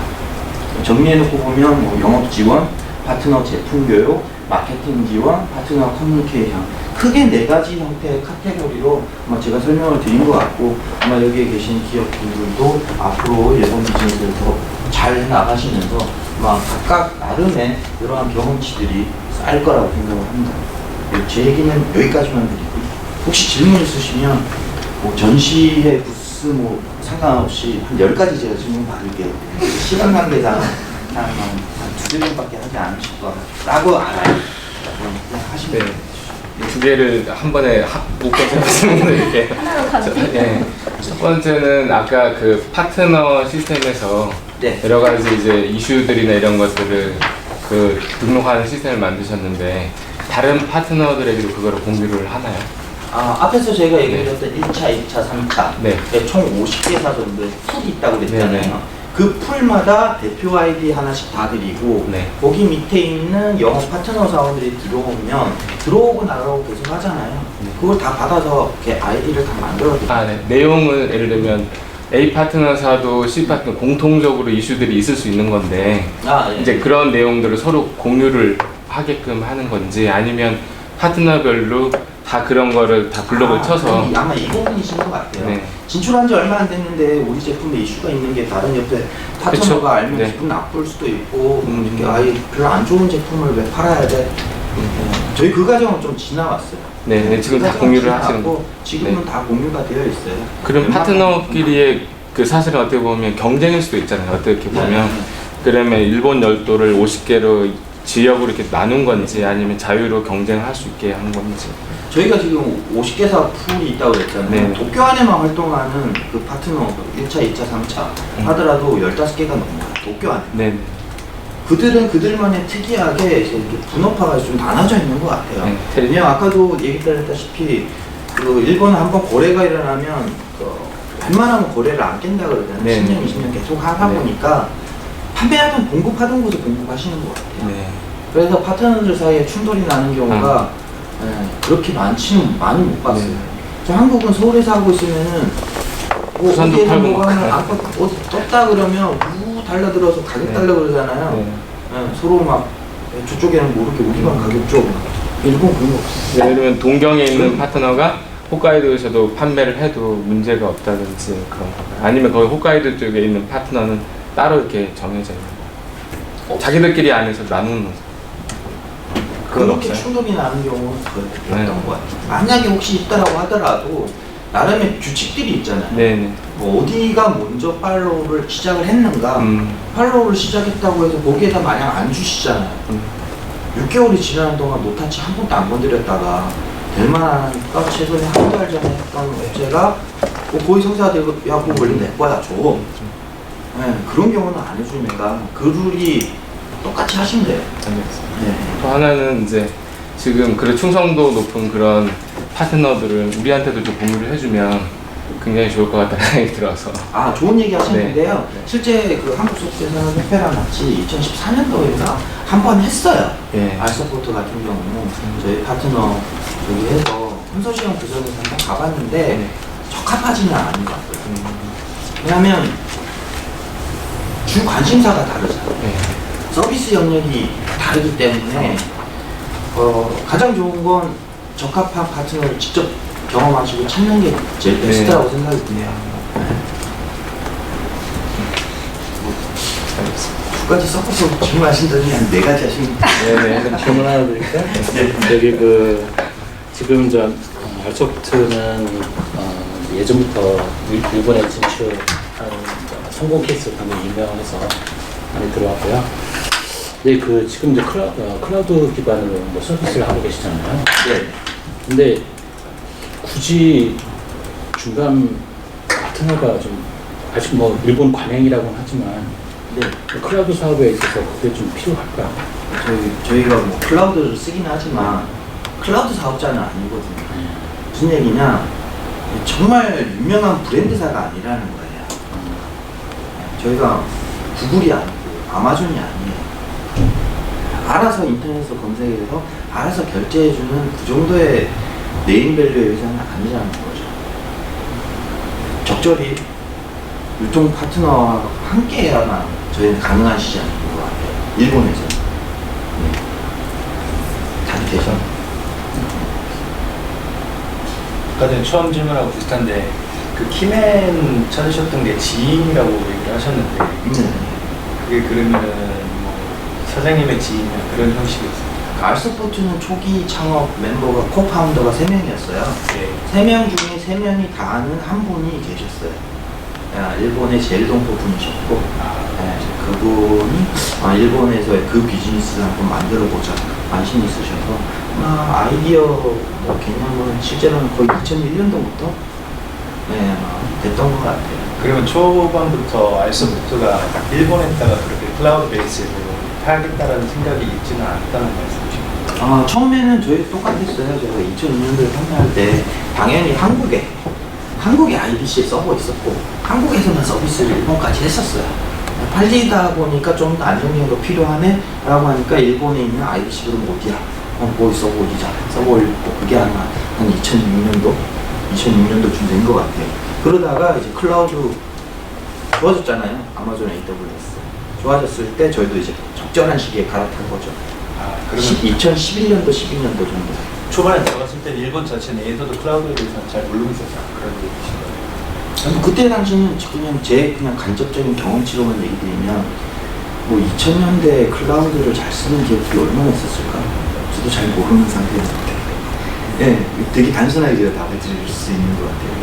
정리해놓고 보면 뭐 영업 지원, 파트너 제품 교육, 마케팅 지원, 파트너 커뮤니케이션 크게 4가지 형태의 카테고리로 아마 제가 설명을 드린 것 같고 아마 여기에 계신 기업분들도 앞으로 일본 비즈니스에서 잘 나가시면서 아마 각각 나름의 이러한 경험치들이 쌓일 거라고 생각을 합니다. 제 얘기는 여기까지만 드리고 혹시 질문 있으시면 뭐 전시회 부스 뭐 상관없이 한 10가지 제가 질문 받을게요. 시간 관계상 한 두세 번밖에 하지 않으실 거라고 알아요. 그냥 하시면 돼요. 두 개를 한 번에 묶어서 말씀을 이렇게. 네. 첫 번째는 아까 그 파트너 시스템에서 네. 여러 가지 이제 이슈들이나 이런 것들을 그 등록하는 시스템을 만드셨는데 다른 파트너들에게도 그거를 공유를 하나요? 앞에서 제가 얘기해줬던 1차, 2차, 3차 네. 총 50개사 정도의 풀이 있다고 그랬잖아요. 네네. 그 풀마다 대표 아이디 하나씩 다 드리고 네. 거기 밑에 있는 영업 파트너 사원들이 들어오면 들어오고 나가고 계속 하잖아요. 네. 그걸 다 받아서 이렇게 아이디를 다 만들어드려요. 네. 내용은 예를 들면 A 파트너사도 C 파트너 공통적으로 이슈들이 있을 수 있는 건데 예. 이제 그런 내용들을 서로 공유를 하게끔 하는 건지 아니면 파트너별로 다 그런 거를 다 블록을 쳐서 아마 이 부분이신 것 같아요. 네. 진출한 지 얼마 안 됐는데 우리 제품에 이슈가 있는 게 다른 옆에 파트너가 그쵸. 알면 네. 기분 나쁠 수도 있고 이렇게 아예 별로 안 좋은 제품을 왜 팔아야 돼? 저희 그 과정은 좀 지나왔어요. 네, 지금 그 다 과정은 공유를 지나왔고 하시는 거. 지금은 네. 다 공유가 되어 있어요. 그럼 웬만하면 파트너끼리의 그 사실은 어떻게 보면 경쟁일 수도 있잖아요. 어떻게 보면 네. 그러면 일본 열도를 50개로 지역으로 이렇게 나눈 건지 아니면 자유로 경쟁할 수 있게 한 건지. 저희가 지금 50개사 풀이 있다고 그랬잖아요. 네. 도쿄 안에만 활동하는 그 파트너 1차, 2차, 3차 하더라도 15개가 넘어요. 도쿄 안에. 네. 그들은 그들만의 특이하게 이제 이렇게 분업화가 좀 나눠져 있는 것 같아요. 네. 왜냐면 아까도 얘기드렸다시피 그 일본은 한번 거래가 일어나면 웬만하면 거래를 안 깬다 그러잖아요. 네. 10년, 20년 계속 하다 네. 보니까 판매하던 공급하던 곳에 공급하시는 것 같아요. 네. 그래서 파트너들 사이에 충돌이 나는 경우가 그렇게 많이 못 봤어요. 네. 저 한국은 서울에서 하고 있으면은 뭐 부산도 어디에서 팔고 뭐가 막 아까 어디 떴다 그러면 달라들어서 가격 네. 달라 그러잖아요. 네. 서로 막 저쪽에는 모르게 우리만 가격 줘. 일본 그런 거 없어요. 예를 들면 동경에 있는 파트너가 홋카이도에서도 판매를 해도 문제가 없다든지 그런 건가요? 아니면 거기 홋카이도 쪽에 있는 파트너는 따로 이렇게 정해져 있는 거예요? 자기들끼리 안에서 나누는 거. 그건 그렇게 없어요? 충돌이 나는 경우는 거의 없던 네. 것 같아요. 만약에 혹시 있다라고 하더라도 나름의 규칙들이 있잖아요. 네네. 뭐 어디가 먼저 팔로우를 시작을 했는가, 팔로우를 시작했다고 해서 거기에다 마냥 안 주시잖아요. 6개월이 지나는 동안 노타치 한 번도 안 건드렸다가 될 만하니까 최근에 한 달 전에 했던 업체가 뭐 거의 성사되고 야 그거 원래 내 거야 줘. 네, 그런 경우는 안 해주니까 그 룰이 똑같이 하시면 돼요. 네. 또 하나는 이제 지금 그래 충성도 높은 그런 파트너들을 우리한테도 좀 공유를 해주면 굉장히 좋을 것 같다는 생각이 들어서. 좋은 얘기 하셨는데요. 네. 실제 그 한국소프트웨어는 회사랑 같이 2014년도에나 한 번 했어요. 예. 알서포트 같은 경우 저희 파트너 저기 해서 컨소시엄 구성에서 한번 가봤는데 네. 적합하지는 않은 것 같아요. 왜냐하면 주 관심사가 다르잖아요. 네. 서비스 영역이 다르기 때문에 가장 좋은 건 적합한 파트너를 직접 경험하시고 찾는 게 제일 베스트라고 생각이 드네요. 두 가지 섞어서 질문하신다니 한 4가지 하시면 네네. 질문 하나 드릴까요? 여기 지금 알소프트는 예전부터 일본에 진출한 성공 케이스 굉장히 유명해서 많이 들어왔고요. 근데 지금 클라우드 기반으로 서비스를 하고 계시잖아요. 네. 근데 굳이 중간 파트너가 좀 아직 일본 관행이라고는 하지만 네. 클라우드 사업에 있어서 그게 좀 필요할까요? 저희가 뭐 클라우드를 쓰긴 하지만 클라우드 사업자는 아니거든요. 무슨 얘기냐? 정말 유명한 브랜드사가 아니라는 거예요. 저희가 구글이 아니고 아마존이 아니에요. 알아서 인터넷에서 검색해서 알아서 결제해주는 그 정도의 네임밸류의 회사는 아니라는 거죠. 적절히 유통 파트너와 함께 해야만 저희는 가능한 시장인 것 같아요. 일본에서. 네. 답이 되죠? 아까 전에 처음 질문하고 비슷한데 그 키맨 찾으셨던 게 지인이라고 얘기를 하셨는데 네. 그게 그러면은 뭐 사장님의 지인이나 그런 형식이었어요? 알서포트는 초기 창업 멤버가 코파운더가 3명이었어요. 네. 3명 중에 3명이 다 아는 한 분이 계셨어요. 일본의 제일 동포 분이셨고, 그분이 일본에서의 그 비즈니스를 한번 만들어보자 관심이 있으셔서 아이디어 개념은 실제로는 거의 2001년도부터 됐던 것 같아요. 그러면 초반부터 알서프트가 일본에다가 그렇게 클라우드 베이스로 하겠다라는 생각이 있지는 않았다는 말씀이시죠? 처음에는 저희 똑같았어요. 제가 2002년도에 판매할 때 당연히 한국에 IBC에 서버 있었고 한국에서만 서비스를 일본까지 했었어요. 팔리다 보니까 좀 더 안정적으로 필요하네 라고 하니까 일본에 있는 IBC 그룹 어디야? 거기 서버 올리자. 서버 올리고 그게 한 2006년도쯤 된 것 같아요. 그러다가 이제 클라우드 좋아졌잖아요. 아마존 AWS 좋아졌을 때 저희도 이제 적절한 시기에 갈아탄 거죠. 그러면 2011년도, 12년도 정도. 초반에 들어갔을 때 일본 자체 내에서도 클라우드에 대해서는 잘 모르고 있었다 그런 얘기신가요? 그때 당시는 그냥 제 간접적인 경험치로만 얘기 드리면 뭐 2000년대 클라우드를 잘 쓰는 기업들이 얼마나 있었을까? 저도 잘 모르는 상태인데 되게 단순하게 제가 답을 드릴 수 있는 것 같아요.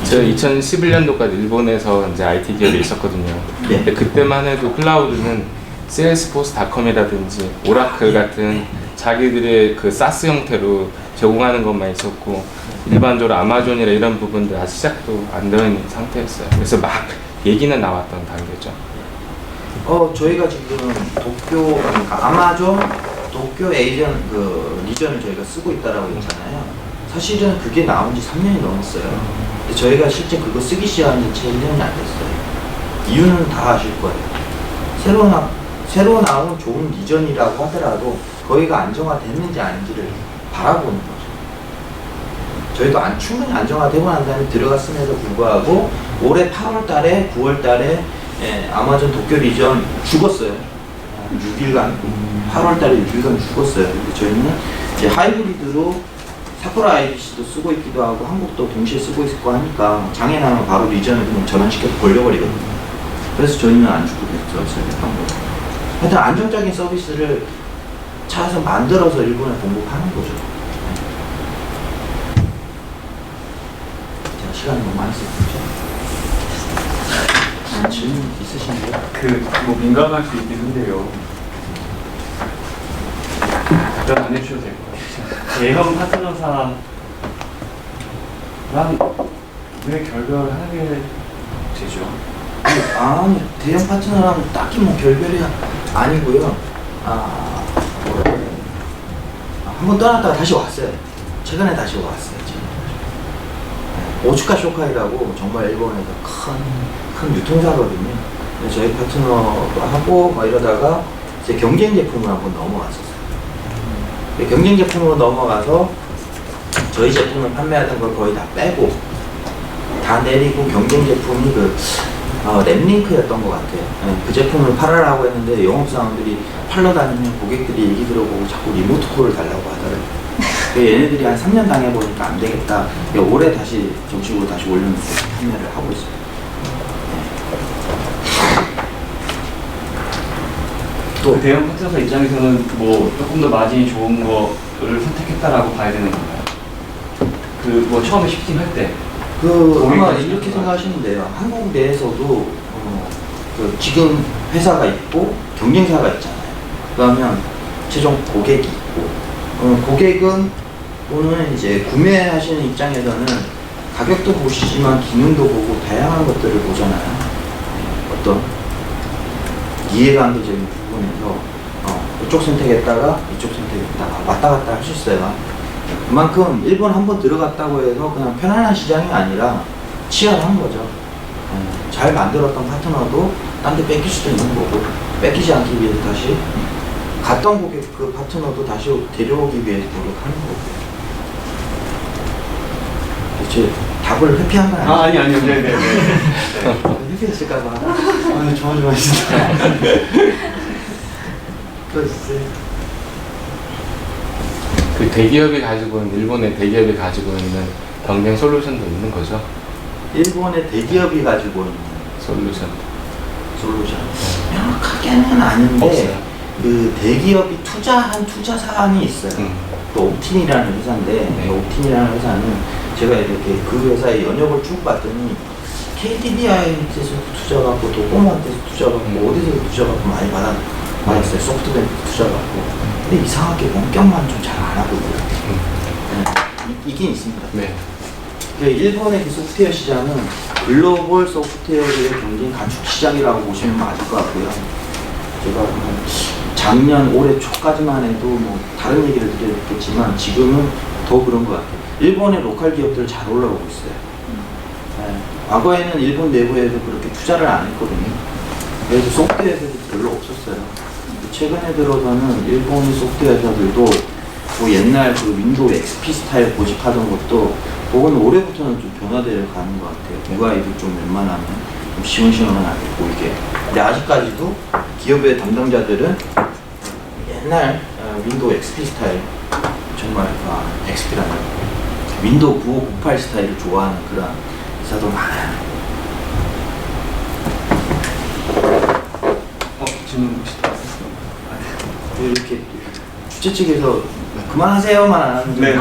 제가 2011년도까지 일본에서 이제 IT 기업에 있었거든요. 근데 그때만 해도 클라우드는 세일스포스닷컴이라든지 오라클 같은 자기들의 그 사스 형태로 제공하는 것만 있었고 일반적으로 아마존이나 이런 부분들 아직 시작도 안 되어 있는 상태였어요. 그래서 막 얘기는 나왔던 단계죠. 저희가 지금 그러니까 아마존 도쿄 리전을 저희가 쓰고 있다라고 했잖아요. 사실은 그게 나온 지 3년이 넘었어요. 근데 저희가 실제 그거 쓰기 시작한 지 1년이 안 됐어요. 이유는 다 아실 거예요. 새로 나온 좋은 리전이라고 하더라도 거기가 안정화됐는지 아닌지를 바라보는 거죠. 저희도 충분히 안정화되고 난 다음에 들어갔음에도 불구하고 올해 8월 달에 9월 달에 아마존 도쿄 리전 죽었어요. 6일간 8월 달에 6일간 죽었어요. 근데 저희는 이제 하이브리드로 사쿠라 IBC도 쓰고 있기도 하고 한국도 동시에 쓰고 있고 하니까 장애 나면 바로 리전을 그냥 전환시켜서 벌려버리거든요. 그래서 저희는 안 죽고 계속 했던 거예요. 하여튼 안정적인 서비스를 찾아서 만들어서 일본에 공급하는 거죠. 제가 시간이 너무 많이 썼죠. 질문 있으신가요? 뭐 민감할 수 있긴 한데요. 답변 안 해주셔도 될 것 같아요. 대형 파트너사랑 왜 결별을 하게 되죠? 아니, 대형 파트너랑 딱히 뭐 결별이 아니고요. 한번 떠났다가 다시 왔어요. 최근에 다시 왔어요. 지금. 오츠카 쇼카이라고 정말 일본에서 큰 유통사거든요. 저희 파트너도 하고 막 이러다가 이제 경쟁 제품을 한번 넘어갔었어요. 경쟁 제품으로 넘어가서 저희 제품을 판매하던 걸 거의 다 빼고 다 내리고 경쟁 제품이 랩링크였던 것 같아요. 그 제품을 팔으라고 했는데 영업사원들이 팔러 다니면 고객들이 얘기 들어보고 자꾸 리모트 콜을 달라고 하더라고요. 얘네들이 한 3년 당해보니까 안 되겠다. 올해 다시 정식으로 다시 올려놓고 판매를 하고 있습니다. 또 대형 파트너사 입장에서는 뭐 조금 더 마진이 좋은 거를 선택했다라고 봐야 되는 건가요? 뭐 처음에 시프팅할 때 아마 이렇게 생각하시면 돼요. 한국 내에서도 지금 회사가 있고 경쟁사가 있잖아요. 그러면 최종 고객이 있고 고객은 오늘 이제 구매하시는 입장에서는 가격도 보시지만 기능도 보고 다양한 것들을 보잖아요. 어떤 이해관계적인 부분에서 이쪽 선택했다가 이쪽 선택했다가 왔다 갔다 할 수 있어요. 그만큼 일본 한번 들어갔다고 해서 그냥 편안한 시장이 아니라 치열한 거죠. 잘 만들었던 파트너도 딴 데 뺏길 수도 있는 거고 뺏기지 않기 위해서 다시 갔던 고객 그 파트너도 다시 데려오기 위해서 노력하는 거고. 제 답을 회피한 건 아니죠? 아니요. 네네네. 회피했을까봐. 좋아하신다. 또 있어요? 그 대기업이 가지고 있는 일본의 대기업이 가지고 있는 경쟁 솔루션도 있는 거죠. 일본의 대기업이 가지고 있는 솔루션. 명확하게는 아닌데 없어요. 그 대기업이 투자한 투자 사안이 있어요. 그 옵틴이라는 회사인데 네. 옵틴이라는 회사는 제가 이렇게 그 회사의 연역을 쭉 봤더니 KDDI한테서 투자 받고 도코모한테서 투자 받고 어디서 투자 받고 많이 받았어요. 소프트뱅크 투자 받고. 근데 이상하게 원격만 좀 잘 안 하고 있고요. 네. 있긴 있습니다. 네. 일본의 그 소프트웨어 시장은 글로벌 소프트웨어의 경쟁 가축 시장이라고 보시면 맞을 것 같고요. 제가 작년 올해 초까지만 해도 뭐 다른 얘기를 드렸겠지만 지금은 더 그런 것 같아요. 일본의 로컬 기업들 잘 올라오고 있어요. 네. 과거에는 일본 내부에도 그렇게 투자를 안 했거든요. 그래서 소프트웨어에서도 별로 없었어요. 최근에 들어서는 일본 소프트웨어 회사들도 뭐 옛날 그 윈도우 XP 스타일 고집하던 것도 혹은 올해부터는 좀 변화되어 가는 것 같아요. UI도 좀 웬만하면 좀 시원시원하게 보이게. 근데 아직까지도 기업의 담당자들은 옛날 윈도우 XP 스타일, 정말 XP라는 윈도우 9598 스타일을 좋아하는 그런 회사도 많아요. 질문 혹시 이렇게 주최 측에서 그만하세요만 안 하는 네,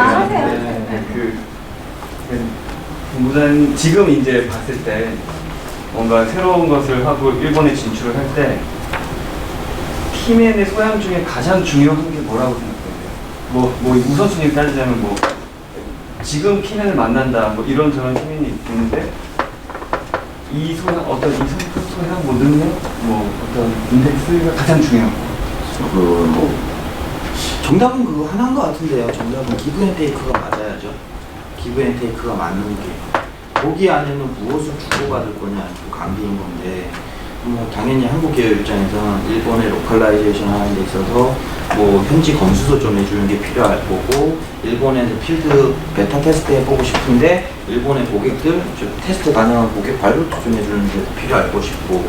네. 본부장님 지금 이제 봤을 때 뭔가 새로운 것을 하고 일본에 진출을 할 때 팀의 소양 중에 가장 중요한 게 뭐라고 생각해요? 뭐 우선순위를 따지자면 뭐 지금 키맨을 만난다 뭐 이런저런 키맨이 있는데 이 소양 어떤 이 소양 뭐 능력 뭐 어떤 인덱스가 가장 중요하고 정답은 그거 하나인 것 같은데요. 정답은 기브앤테이크가 맞아야죠. 기브앤테이크가 맞는 게 거기 안에는 무엇을 주고받을 거냐 그 관계인 건데 뭐 당연히 한국 기업 입장에서는 일본의 로컬라이제이션 하는 데 있어서 뭐 현지 검수도 좀 해주는 게 필요할 거고 일본에서 필드 베타 테스트 해보고 싶은데 일본의 고객들 테스트 가능한 고객 발효도 좀 해주는 게 필요할 것이고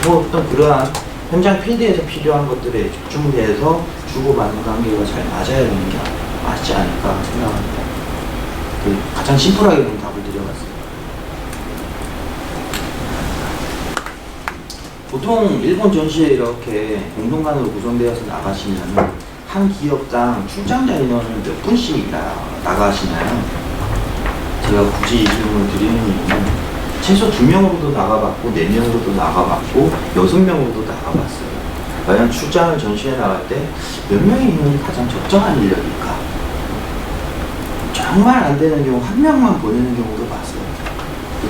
뭐 어떤 그러한 현장 필드에서 필요한 것들에 집중돼서 주고받는 관계가 잘 맞아야 되는 게 맞지 않을까 생각합니다. 가장 심플하게 좀 답을 드려봤습니다. 보통 일본 전시회 이렇게 공동관으로 구성되어서 나가시면 한 기업당 출장자 인원을 몇 분씩 나가시나요? 제가 굳이 이 질문을 드리는 이유는 최소 2명으로도 나가봤고 4명으로도 나가봤고 6명으로도 나가봤어요. 과연 출장을 전시회 나갈 때 몇 명의 인원이 가장 적정한 인력일까? 정말 안 되는 경우 1명만 보내는 경우도 봤어요.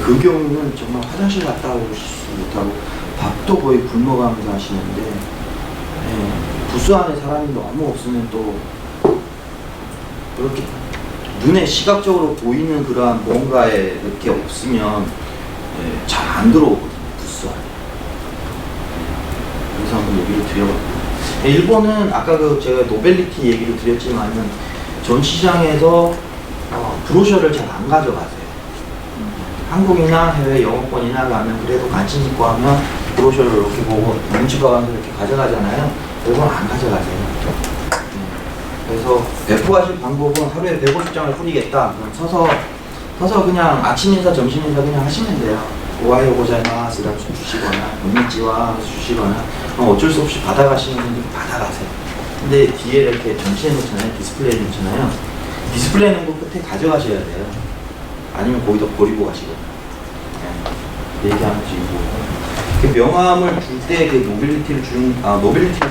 그 경우는 정말 화장실 갔다 오고 못하고 밥도 거의 굶어가면서 하시는데 부스 안에 사람이 너무 없으면 또 그렇게 눈에 시각적으로 보이는 그러한 뭔가에 이렇게 없으면 잘 안 들어오거든요. 부스 안에. 그래서 한번 얘기를 드려봤고요. 일본은 아까 제가 노벨리티 얘기를 드렸지만은 전시장에서 브로셔를 잘 안 가져가세요. 한국이나 해외 영어권이나 가면 그래도 관심 있고 하면 브로셔를 이렇게 보고 눈치 봐가면서 이렇게 가져가잖아요. 일본 안 가져가세요. 그래서 배포하실 방법은 하루에 150장을 뿌리겠다. 그럼 서서 그냥 아침 인사, 점심 인사 그냥 하시면 돼요. 오하요 고자이마스라고 주시거나 건니치와 주시거나 어쩔 수 없이 받아가시는 분들 받아가세요. 근데 뒤에 이렇게 전시해 놓잖아요. 디스플레이 놓잖아요. 디스플레이 놓은 거 끝에 가져가셔야 돼요. 아니면 거기다 버리고 가시거나. 얘기하는 식이고. 명함을 줄 때 그 노벨리티를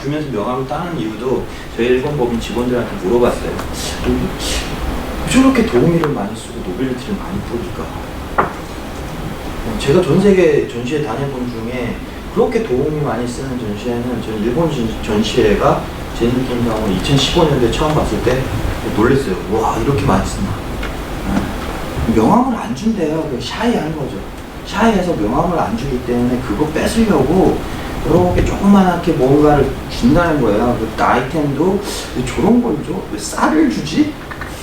주면서 명함을 따는 이유도 저희 일본 법인 직원들한테 물어봤어요. 저렇게 도우미를 많이 쓰고 노벨리티를 많이 뿌릴까? 제가 전 세계 전시회 다녀본 중에 그렇게 도움이 많이 쓰는 전시회는 저는 일본 전시회가 제 느낌상으로 2015년도에 처음 봤을 때 놀랐어요. 와, 이렇게 많이 쓰나. 명함을 안 준대요. 샤이한 거죠. 샤이해서 명함을 안 주기 때문에 그거 뺏으려고 이렇게 조그만하게 뭔가를 준다는 거예요. 그 아이템도 저런 걸 줘? 왜 쌀을 주지?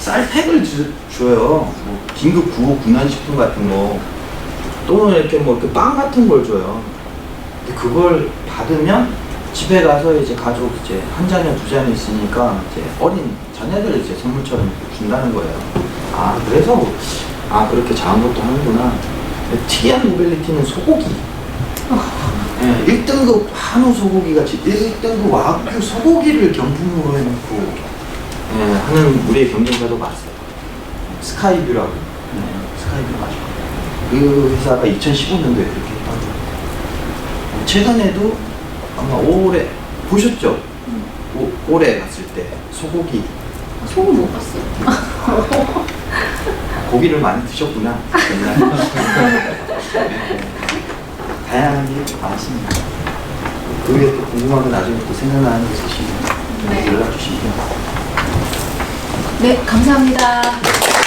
쌀팩을 줘요. 뭐 긴급 구호 군난식품 같은 거. 또는 이렇게 뭐 이렇게 빵 같은 걸 줘요. 근데 그걸 받으면 집에 가서 이제 가족 이제 한 잔이나 두 잔이 있으니까 이제 어린 자녀들 이제 선물처럼 준다는 거예요. 아, 그래서 그렇게 작은 것도 하는구나. 특이한 노벨리티는 소고기. 예, 1등급 한우 소고기 같이 1등급 와규 소고기를 경품으로 해놓고 예, 하는 우리의 경쟁자도 많았어요. 스카이뷰라고. 스카이뷰 맞죠. 그 회사가 2015년도에 그렇게 했던 것 같아요. 최근에도 아마 올해 보셨죠? 올해 갔을 때 소고기. 소금 못 봤어요. 고기를 많이 드셨구나. 옛날에. 다양한 게 많습니다. 그 외에 또 궁금한 거 나중에 또 생각나는 거 있으시면 네. 연락 주시면 됩니다. 네, 감사합니다.